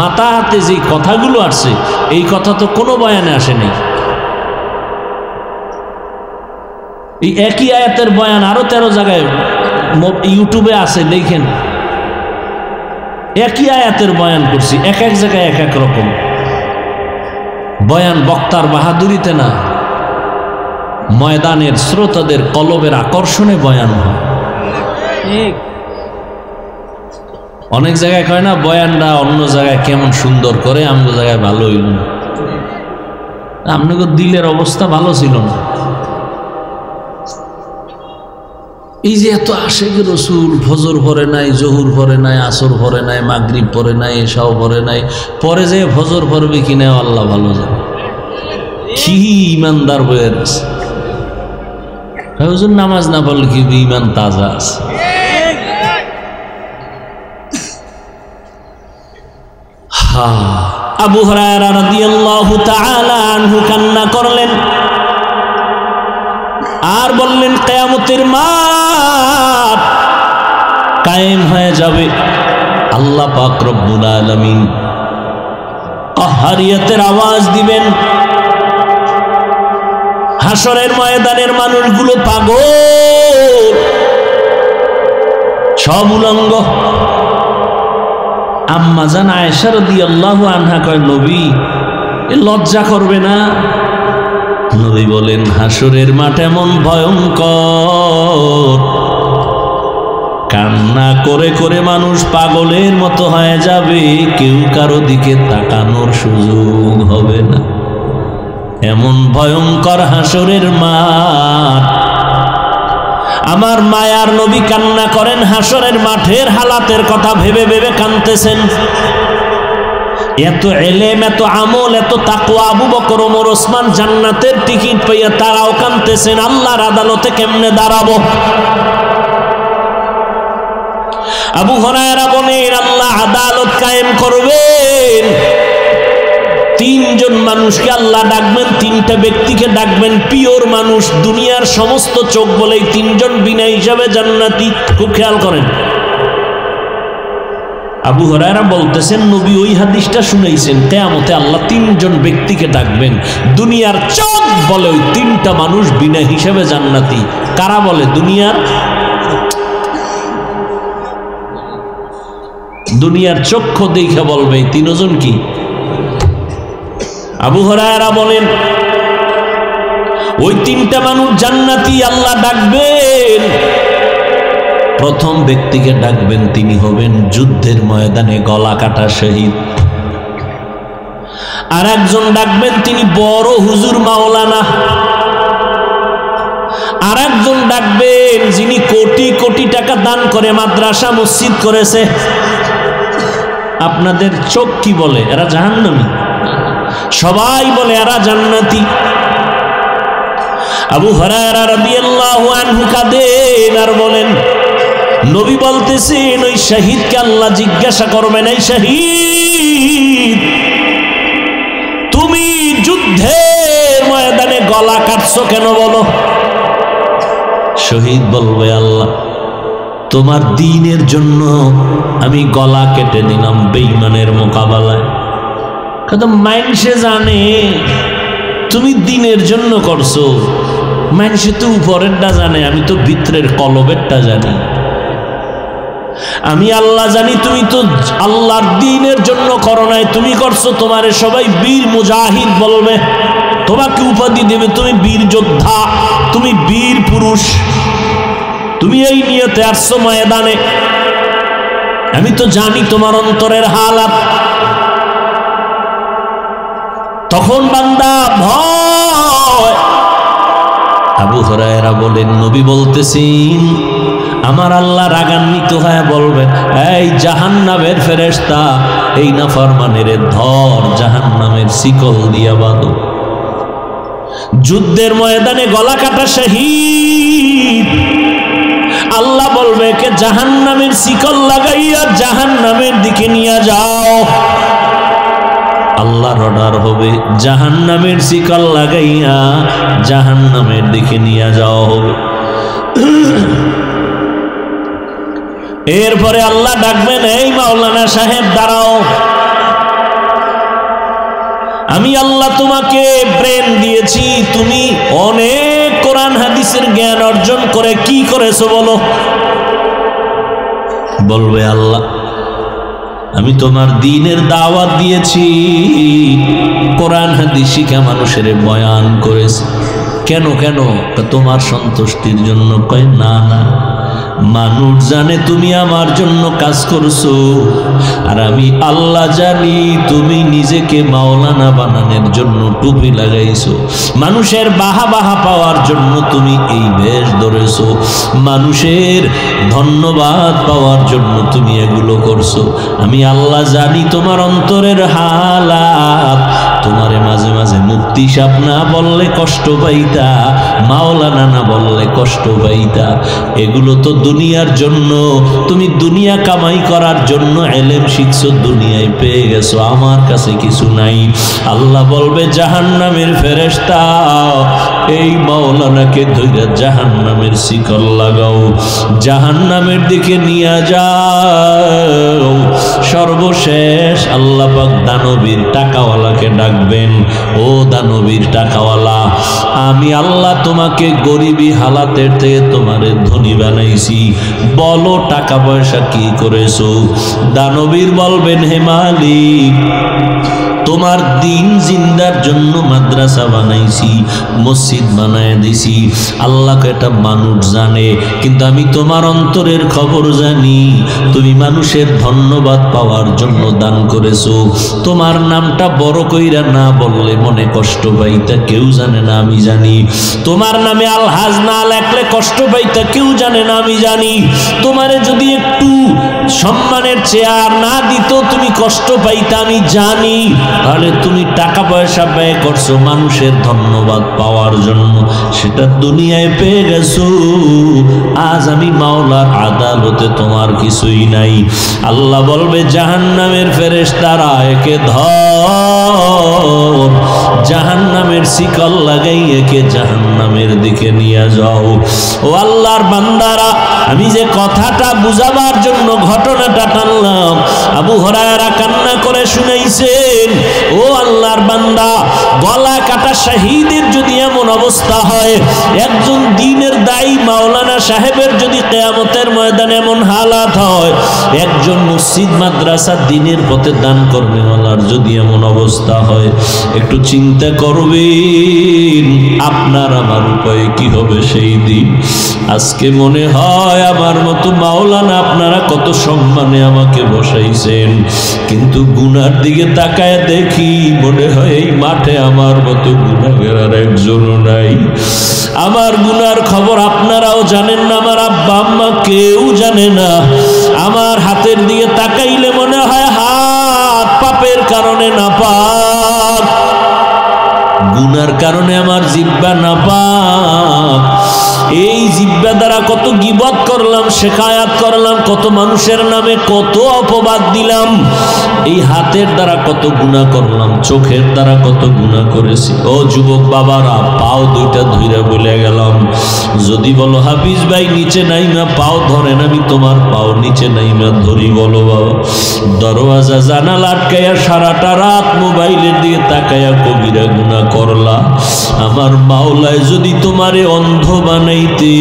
মাথা হাতে যে কথাগুলো আসছে এই কথা তো কোনো বয়ানে আসেনি। এই একই আয়াতের বয়ান আরো 13 জায়গায় ইউটিউবে আছে, দেখেন। একই আয়াতের বয়ান করছি, এক এক জায়গায় এক এক রকম বয়ান। বক্তার বাহাদুরিতে না, ময়দানের শ্রোতাদের কলবের আকর্ষণে বয়ান হয়। অনেক জায়গায় কয় না বয়ানটা অন্য জায়গায় কেমন সুন্দর করে, আমাদের জায়গায় ভালো হইল না। আপনাদের দিলের অবস্থা ভালো ছিল না। এই যে এত আশেক রসুল, ফজর পরে নাই, জহুর পরে নাই, আসর পরে নাই, মাগরিব পরে নাই, এশাও পরে নাই, পরে যে ফজর পড়বে কিনা আল্লাহ ভালো জানে। কি ইমানদার হয়ে আছে, হুজুর নামাজ না পড়লে কি ইমান তাজা আছে। আবু হুরায়রা রাদিয়াল্লাহু তাআলা আনহু কান্না করলেন আর বললেন, কিয়ামতের মাঠ কায়েম হয়ে যাবে, আল্লাহ পাক রব্বুল আলামিন কাহ্হারিয়াতের আওয়াজ দিবেন, হাসরের ময়দানের মানুষগুলো পাগল, সব উলঙ্গ। আম্মা জান আয়েশা রাদিয়াল্লাহু আনহা কয়, নবী এ লজ্জা করবে না? নবী বলেন, হাসরের মাঠ এমন ভয়ঙ্কর, কান্না করে করে মানুষ পাগলের মতো হয়ে যাবে, কেউ কারো দিকে তাকানোর সুযোগ হবে না। এমন ভয়ঙ্কর হাসরের মাঠ। আমার মায়ার নবী কান্না করেন, হাসরের মাঠের হালাতের কথা ভেবে ভেবে কাঁদতেছেন। এত এলেম, এত আমল, এত তাকওয়া, আবু বকর, ওমর, ওসমান জান্নাতের টিকিট পাইয়া তারাও কাঁদতেছেন, আল্লাহর আদালতে কেমনে দাঁড়াবো। আবু হুরায়রা বলেন, আল্লাহ আদালত কায়েম করবেন, 3 জন মানুষকে আল্লাহ ডাকবেন, 3টা ব্যক্তিকে ডাকবেন, পিওর মানুষ, দুনিয়ার সমস্ত চোখ বলে 3 জন বিনা হিসাবে জান্নাতি। খুব খেয়াল করেন, আবু হুরায়রা বলতেছেন, নবী ওই হাদিসটা শুনাইছেন, কিয়ামতে আল্লাহ 3 জন ব্যক্তিকে ডাকবেন, দুনিয়ার চোখ বলে ওই 3টা মানুষ বিনা হিসাবে জান্নাতি। কারা বলে? দুনিয়ার চক্ষু দেখে বলবে 3 জন কি? আবু হুরায়রা বলেন, ওই 3টা মানুষ জান্নাতি আল্লাহ ডাকবেন। প্রথম ব্যক্তিকে ডাকবেন, তিনি হবেন যুদ্ধের ময়দানে গলা কাটা শহীদ। আর একজন ডাকবেন, তিনি বড় হুজুর মাওলানা। আর একজন ডাকবেন, যিনি কোটি কোটি টাকা দান করে মাদ্রাসা মসজিদ করেছে। আপনাদের চোখ কি বলে? এরা জাহান্নামী। সবাই বলে এরা জান্নাতি। আবু হুরায়রা রাদিয়াল্লাহু আনহু কাঁদেন আর বলেন, নবী বলতেছেন, ওই শহীদকে আল্লাহ জিজ্ঞাসা করবেন, এই শহীদ, তুমি যুদ্ধের ময়দানে গলা কাটছো কেন বলো? শহীদ বলবে, আল্লাহ তোমার দ্বীনের জন্য আমি গলা কেটে দিলাম বেঈমানের মোকাবেলায়। কিন্তু মানুষে জানে তুমি দ্বীনের জন্য করছো, মানুষে তো উপরেরটা জানে, আমি তো ভিতরের কলবেরটা জানি। আমি আল্লাহ জানি তুমি তো আল্লাহর দ্বীনের জন্য করো নাই, তুমি করছো তোমারে সবাই বীর মুজাহিদ বলবে। তোমাকে উপাধি দেবে তুমি বীর যোদ্ধা, তুমি বীর পুরুষ, তুমি এই নিয়তে আসছো ময়দানে। আমি তো জানি তোমার অন্তরের হালাত। তখন বান্দা ভয়। আবু হুরায়রা বলেন, নবী বলতেছেন আমার আল্লাহ রাগান্বিত হয়ে বলবেন, এই জাহান্নামের ফেরেশতা, এই নাফরমানের ধর, জাহান্নামের শিকল দিয়া বাঁধো। যুদ্ধের ময়দানে গলা কাটা শহীদ, আল্লাহ বলবে কে জাহান্নামের শিকল লাগাইয়া জাহান্নামের দিকে নিয়ে যাও। আল্লাহর অর্ডার হবে, জাহান্নামের শিকল লাগাইয়া জাহান্নামের দিকে নিয়ে যাওয়া হবে। এরপরে আল্লাহ ডাকবেন, এই মাওলানা সাহেব দাঁড়াও, আমি আল্লাহ তোমাকে ব্রেন দিয়েছি, তুমি অনেক কোরআন হাদিসের জ্ঞান অর্জন করে কি করেছো বলো। বলবে আল্লাহ আমি তোমার দ্বীনের দাওয়াত দিয়েছি, কোরআন হাদিস শিখা মানুষের বয়ান করেছি। কেন কেন? তোমার সন্তুষ্টির জন্য। কয় না না, মানুষ জানে তুমি আমার জন্য কাজ করছো, আর আমি আল্লাহ জানি তুমি নিজেকে মাওলানা বানানোর জন্য টুপি লাগাইছো, মানুষের বাহা বাহা পাওয়ার জন্য তুমি এই বেশ ধরেছো, মানুষের ধন্যবাদ পাওয়ার জন্য তুমি এগুলো করছো। আমি আল্লাহ জানি তোমার অন্তরের হালাত। তোমারে মাঝে মাঝে মুক্তি সাপ না বললে কষ্ট পাইতা, মাওলানা না বললে কষ্ট পাইতা। এগুলো তো দুনিয়ার জন্য, তুমি দুনিয়া কামাই করার জন্য এলেম শিখছো, দুনিয়ায় পেয়ে গেছো, আমার কাছে কিছু নাই। আল্লাহ বলবে জাহান্নামের ফেরেশতা, এই মাওলানাকে ধইরা জাহান্নামের শিকল লাগাও, জাহান্নামের দিকে নিয়ে যাও। সর্বশেষ আল্লাহ পাক দানবীর টাকাওয়ালাকে ডাকবেন, ও দানবীর টাকাওয়ালা, আমি আল্লাহ তোমাকে গরিবী হালাতের থেকে তোমারে ধনী বানাইছি, বলো টাকা পয়সা কি করেছো। দানবীর বলবেন, হে মালিক, তোমার দিন জিন্দার জন্য মাদ্রাসা বানাইছি, মসজিদ বানায় দিছি। আল্লাহকে এটা মানুষ জানে, কিন্তু আমি তোমার অন্তরের খবর জানি। তুমি মানুষের ধন্যবাদ পাওয়ার জন্য দান করেছো। তোমার নামটা বড় কইরা না বললে মনে কষ্ট পাইতা, কেউ জানে না, আমি জানি। তোমার নামে আলহাজ না লেখলে কষ্ট পাইতা, কেউ জানে না, আমি জানি। তোমারে যদি একটু সম্মানের চেয়ার না দিত তুমি কষ্ট পাইতা, আমি জানি। তাহলে তুমি টাকা পয়সা ব্যয় করছো মানুষের ধন্যবাদ পাওয়ার জন্য, সেটা দুনিয়ায় পেয়ে গেছো। আজ আমি মাওলার আদালতে তোমার কিছুই নাই। আল্লাহ বলবে জাহান্নামের ফেরেশতারা, একে ধর, জাহান্নামের শিকল লাগাই একে জাহান্নামের দিকে নিয়ে যাও। ও আল্লাহর বান্দারা, আমি যে কথাটা বুঝাবার জন্য ঘটনাটা টানলাম, আবু হুরায়রা কান্না করে শুনাইছেন। ও আল্লাহর বান্দা, গলা কাটা শহীদের যদি এমন অবস্থা হয়, একজন দ্বীনের দায়ী মাওলানা সাহেবের যদি কিয়ামতের ময়দানে এমন হালাত হয়, একজন মসজিদ মাদ্রাসা দ্বীনের পথে দান কর্মীওয়ালার যদি এমন অবস্থা হয়, একটু চিন্তা করবেন আপনার আমার উপায় কি হবে সেই দিন। আজকে মনে হয় আমার মতো মাওলানা আপনারা কত সম্মানে আমাকে বসাইছেন, কিন্তু গুনার দিকে তাকায় দেখি মনে হয় এই মাঠে আমার মতো গুনাহগার আর একজনও নাই। আমার গুনার খবর আপনারাও জানেন না, আমার আব্বা আম্মা কেউ জানে না। আমার হাতের দিকে তাকাইলে মনে হয় হাত পাপের কারণে নাপাক, গুনার কারণে আমার জিহ্বা নাপাক। এই জিহ্বা দ্বারা কত গীবত করলাম, শিকায়াত করলাম, কত মানুষের নামে কত অপবাদ দিলাম। এই হাতের দ্বারা কত গুনাহ করলাম, চোখের দ্বারা কত গুনাহ করেছি। ও যুবক বাবারা, পাও দুইটা ধইরা বলে গেলাম, যদি বলো হাফিজ ভাই নিচে নাইমা পাও ধরেন, আমি তোমার পাও নিচে নাইমা ধরি। বলো বাবা, দরওয়াজা জানালা আটকাইয়া সারাটা রাত মোবাইলের দিকে তাকাইয়া কবিরা গুনাহ করলা। আমার মাওলায় যদি তোমারে অন্ধ বানাইতে,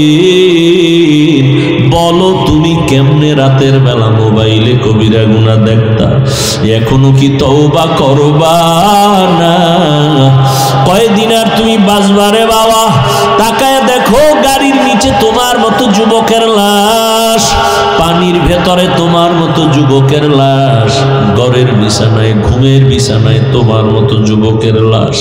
বলো তুমি কেমনে রাতের বেলা মোবাইলে কবিরা গুনাহ দেখতা? এখনো কি তওবা করবা না? কয়দিন আর তুমি বাঁচবারে বাবা? তাকায় দেখো গাড়ির নিচে তোমার মতো যুবকের লাশ, পানির ভেতরে তোমার মতো যুবকের লাশ, ঘরের বিছানায় ঘুমের বিছানায় তোমার মতো যুবকের লাশ।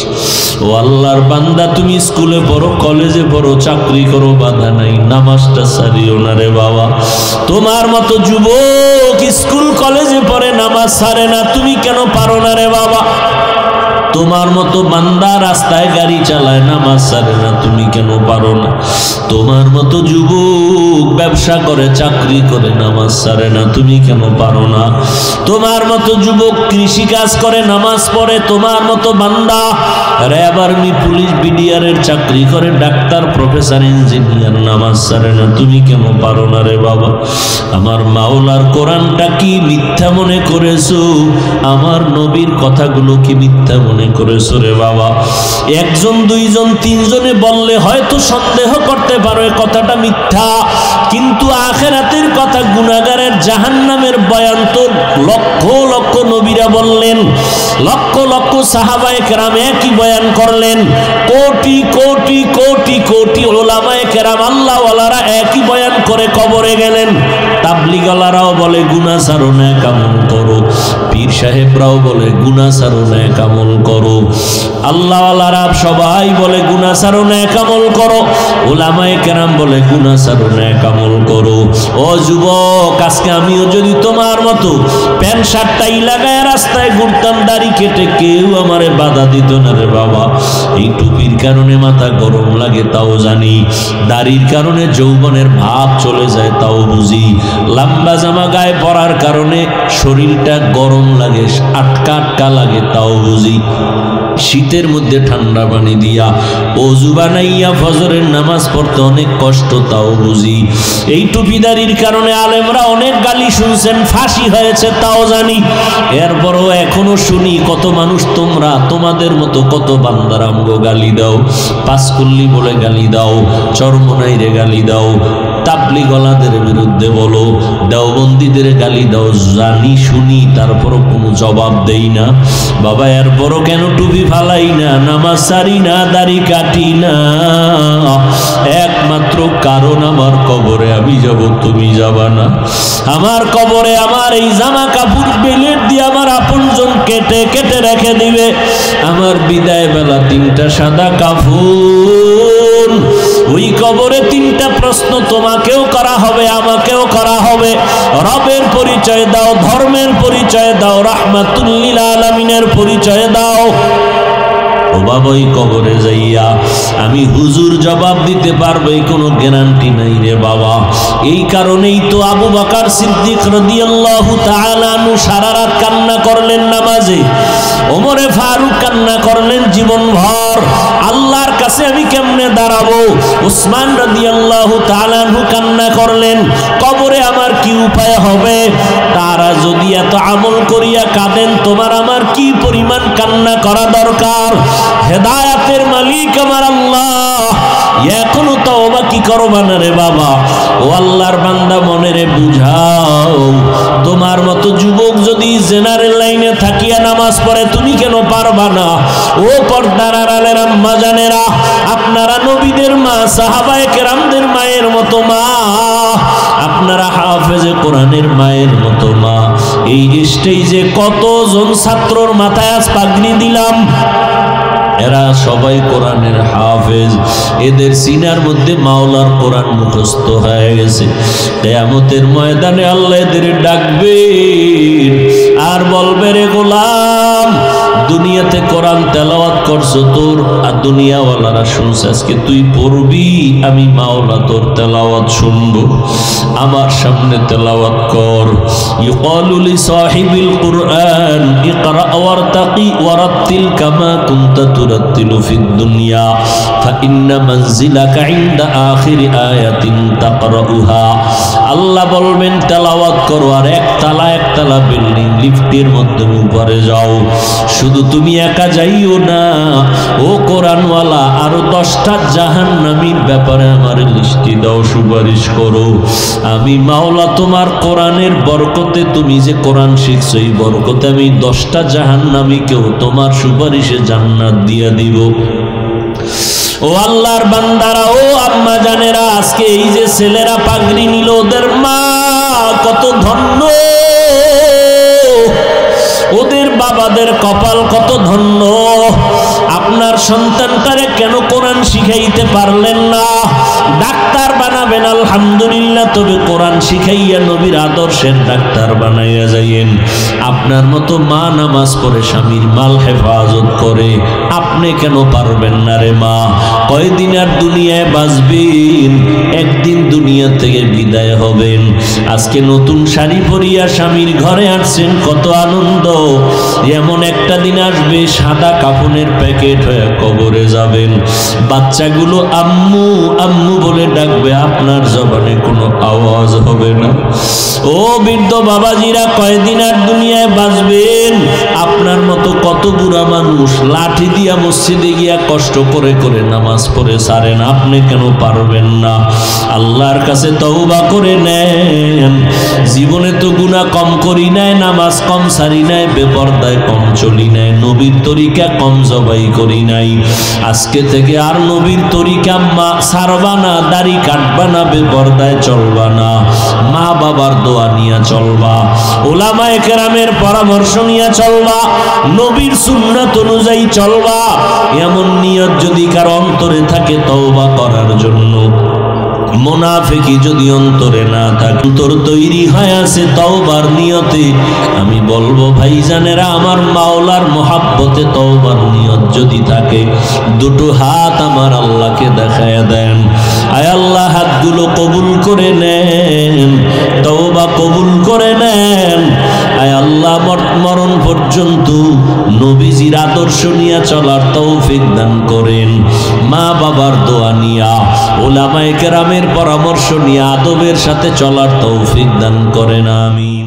ও আল্লাহর বান্দা, তুমি স্কুলে পড়ো, কলেজে পড়ো, চাকরি করো, বাধা নাই, নামাজটা ছাড়িও না রে বাবা। তোমার মতো যুবক স্কুল কলেজে পড়ে, নামাজ ছাড়ে না, তুমি কেন পারো না রে বাবা? তোমার মতো বান্দা রাস্তায় গাড়ি চালায়, নামাজ ছাড়ে না, তুমি কেন পারো না? তোমার মতো যুবক ব্যবসা করে, চাকরি করে, নামাজ ছাড়ে না, তুমি কেন পারো না? তোমার মতো যুবক কৃষি কাজ করে, নামাজ পড়ে, তোমার মতো বান্দা র্যাব, আর্মি, পুলিশ, বিডিআরের চাকরি করে, ডাক্তার, প্রফেসর, ইঞ্জিনিয়ার, নামাজ ছাড়ে না, তুমি কেন পারো না রে বাবা? আমার মাওলার কোরআনটা কি মিথ্যা মনে করেছো? আমার নবীর কথাগুলো কি মিথ্যা মনে করেছো রে বাবা? একজন, দুইজন, তিনজনে বললে হয়তো সন্দেহ করতে পারো এ কথাটা মিথ্যা, কিন্তু আখিরাতের কথা, গুনাহগারের জাহান্নামের বয়ান তো লক্ষ লক্ষ নবীরা বললেন, লক্ষ লক্ষ সাহাবায়ে কেরাম একই বয়ান করলেন, কোটি কোটি কোটি কোটি উলামায়ে কেরাম আল্লাহওয়ালারা একই বয়ান করে কবরে গেলেন। তাবলীগওয়ালারাও বলে গুনাহ ছাড়ো, নেক আমল করো, পীর সাহেবরাও বলে গুনাহ ছাড়ো, নেক আমল করো, আল্লাহওয়ালারা সবাই বলে গুনাহ ছাড়ো, নেক আমল করো, উলামায়ে কেরাম বলে গুনাহ ছাড়ো, নেক আমল করো। ও যুবক, আজকে আমিও যদি তোমার মতো প্যান্ট শার্টটাই লাগায় রাস্তায় ঘুরতাম, দাড়ি কেটে, কেউ আমারে বাধা দিত না রে বাবা। এই টুপির কারণে মাথা গরম লাগে তাও জানি, দাড়ির কারণে যৌবনের ভাব চলে যায় তাও বুঝি, লম্বা জামা গায়ে পরার কারণে শরীরটা গরম লাগে, আটকা আটকা লাগে তাও বুঝি, শীতের মধ্যে ঠান্ডা পানি দিয়া ওযু বানাইয়া ফজরের নামাজ পড়তে অনেক কষ্ট তাও বুঝি। এই টুপিদারির কারণে আলেমরা অনেক গালি শুনছেন, ফাঁসি হয়েছে তাও জানি, এরপরও এখনো শুনি কত মানুষ তোমরা তোমাদের মতো কত বান্দার আমগো গালি দাও, পাঁচকুল্লি বলে গালি দাও, চরমনাইরে গালি দাও, তাবলীগওয়ালাদের বিরুদ্ধে বলো, দেওবন্দীদের গালি দাও, জানি শুনি, তারপরও কোনো জবাব দেই না বাবা। এরপরও কেন টুপি ফালাই না, নামাজ ছাড়ি না, দাড়ি কাটি না? একমাত্র কারণ আমার কবরে আমি যাব, তুমি যাবা না। আমার কবরে আমার এই জামা কাপড় বেলেট দিয়ে আমার আপনজন কেটে কেটে রেখে দিবে, আমার বিদায় বেলা তিনটা সাদা কাফন, ওই কবরে তিনটা প্রশ্ন তোমাকেও করা হবে, আমাকেও করা হবে। রবের পরিচয় দাও, ধর্মের পরিচয় দাও, রাহমাতুল লিল আলামিনের পরিচয় দাও। ও বাবা, ওই কবরে যাইয়া আমি হুজুর জবাব দিতে পারবো এই কোনো গ্যারান্টি নাই রে বাবা। এই কারণেই তো আবু বকর সিদ্দিক রাদিয়াল্লাহু তাআলা আনহু সারা রাত কান্না করলেন নামাজে, ওমরে ফারুক কান্না করলেন জীবনভর, আল্লাহর কাছে আমি কেমনে দাঁড়াবো? উসমান রাদিয়াল্লাহু তাআলা আনহু কান্না করলেন, কবরে আমার কি উপায় হবে? তারা যদি এত আমল করিয়া কাঁদেন, তোমার আমার কি পরিমাণ কান্না করা দরকার? হেদায়েতের মালিক আমার আল্লাহ, এখনো তওবা কি করবা না রে বাবা? ও আল্লাহর বান্দা, মনে রে বুঝাও, তোমার মতো যুবক যদি জেনারেল লাইনে থাকিয়া নামাজ পড়ে, তুমি কেন পারবা না? ও পর্দার আড়ালের আম্মা জানেরা, আপনারা নবীদের মা, সাহাবায়ে কেরামদের মায়ের মতো মা, আপনারা হাফেজে কোরআনের মায়ের মতো মা। এই স্টেজে কতজন ছাত্রর মাথায় আজ পাগড়ি দিলাম, এরা সবাই কোরআনের হাফেজ, এদের সিনার মধ্যে মাওলার কোরআন মুখস্থ হয়ে গেছে। কিয়ামতের ময়দানে আল্লাহ এদের ডাকবে আর বলবে, রে গোলাম, দুনিয়াতে কোরআন তেলাওয়াত করছো, তোর আর দুনিয়াওয়ালারা শুনছে, আজকে তুই পড়বি, আমি মাওলা তোর তেলাওয়াত শুনবো, আমার সামনে তেলাওয়াত কর। ইউকালু লিসাহিবিল কুরআন ইকরা ওয়ারতাকি ওয়ারাত্তিল কামা কুনতা তুরাত্তিলু ফিদ দুনিয়া ফাইন্না মানজিলাকা ইনদা আখিরি আয়াতিন তাকরাউহা। আল্লাহ বলবেন তেলাওয়াত করো, আর একতলা একতলা বিল্ডিং লিফটের মাধ্যমে উপরে যাও, শুধু তুমি একা যাইও না, ও কোরআনওয়ালা, আরো 10টা জাহান্নামীর ব্যাপারে আমার লিস্টি দাও, সুপারিশ করো। আমি মাওলা তোমার কোরআনের বরকতে, তুমি যে কোরআন শিখছো এই বরকতে আমি 10টা জাহান্নামীকেও তোমার সুপারিশে জান্নাত দিয়ে দিব। ও আল্লাহর বান্দারা, ও আম্মা জানেরা, আজকে এই যে ছেলেরা পাগড়ি নিল, ওদের মা কত ধন্য, ওদের বাবাদের কপাল কত ধন্য। আপনার সন্তানটারে কেন কোরআন শিখাইতে পারলেন না? ডাক্তার বানাবেন আলহামদুলিল্লাহ, তবে কোরআন শিখাইয়া নবীর আদর্শের ডাক্তার বানাইয়া যাইয়েন। আপনার মতো মা নামাজ পড়ে স্বামীর মাল হেফাজত করে, আপনি কেন পারবেন না রে মা? কয়দিন আর দুনিয়ায় বাঁচবেন, একদিন দুনিয়া থেকে বিদায় হবেন। আজকে নতুন শাড়ি পরিয়া স্বামীর ঘরে আসছেন, কত আনন্দ। এমন একটা দিন আসবে সাদা কাফনের প্যাকেট হয়ে কবরে যাবেন। বাচ্চাগুলো আম্মু আম্মু বলে ডাকবে, আপনার জবানে কোনো আওয়াজ হবে না। ও বৃদ্ধ বাবাজিরা, কয়দিন আর দুনিয়ায় বাঁচবেন? আপনার মতো কত বুড়া মানুষ লাঠি দিয়া মসজিদে গিয়া কষ্ট করে করে নামাজ পড়ে সারেন, আপনি কেন পারবেন না? আল্লাহর কাছে তওবা করে নেন। জীবনে তো গুনাহ কম করি নাই, নামাজ কম সারি নাই, বেপরদায় কম চলি নাই, নবীর তরিকা কম জবাই করি নাই। আজকে থেকে আর নবীর তরিকা সারবা না, দাড়ি কাটবা না, বেপরদায় চলবা না, মা বাবার দোয়া নিয়ে চলবা, ওলামায়ে কেরামের পরামর্শ নিয়ে চলবা, নবীর সুন্নাত অনুযায়ী চলবা। এমন নিয়ত যদি কারো অন্তরে থাকে তওবা করার জন্য, মুনাফিকি যদি অন্তরে না থাকে, অন্তর তৈরি হয়ে আছে তওবার নিয়তে, আমি বলবো ভাইজানেরা, আমার মাওলার মহাব্বতে তওবার নিয়ত যদি থাকে, দুটো হাত আমার আল্লাহকে দেখায় দেন। আয় আল্লাহ, হাতগুলো কবুল করে নেন, তওবা কবুল করে নেন। আয় আল্লাহ, মরণ পর্যন্ত নবীজির আদর্শ নিয়ে চলার তৌফিক দান করেন। মা বাবার দোয়া নিয়া, ওলামায়ে কেরামের পরামর্শ নিয়ে আদবের সাথে চলার তৌফিক দান করেন। আমিন।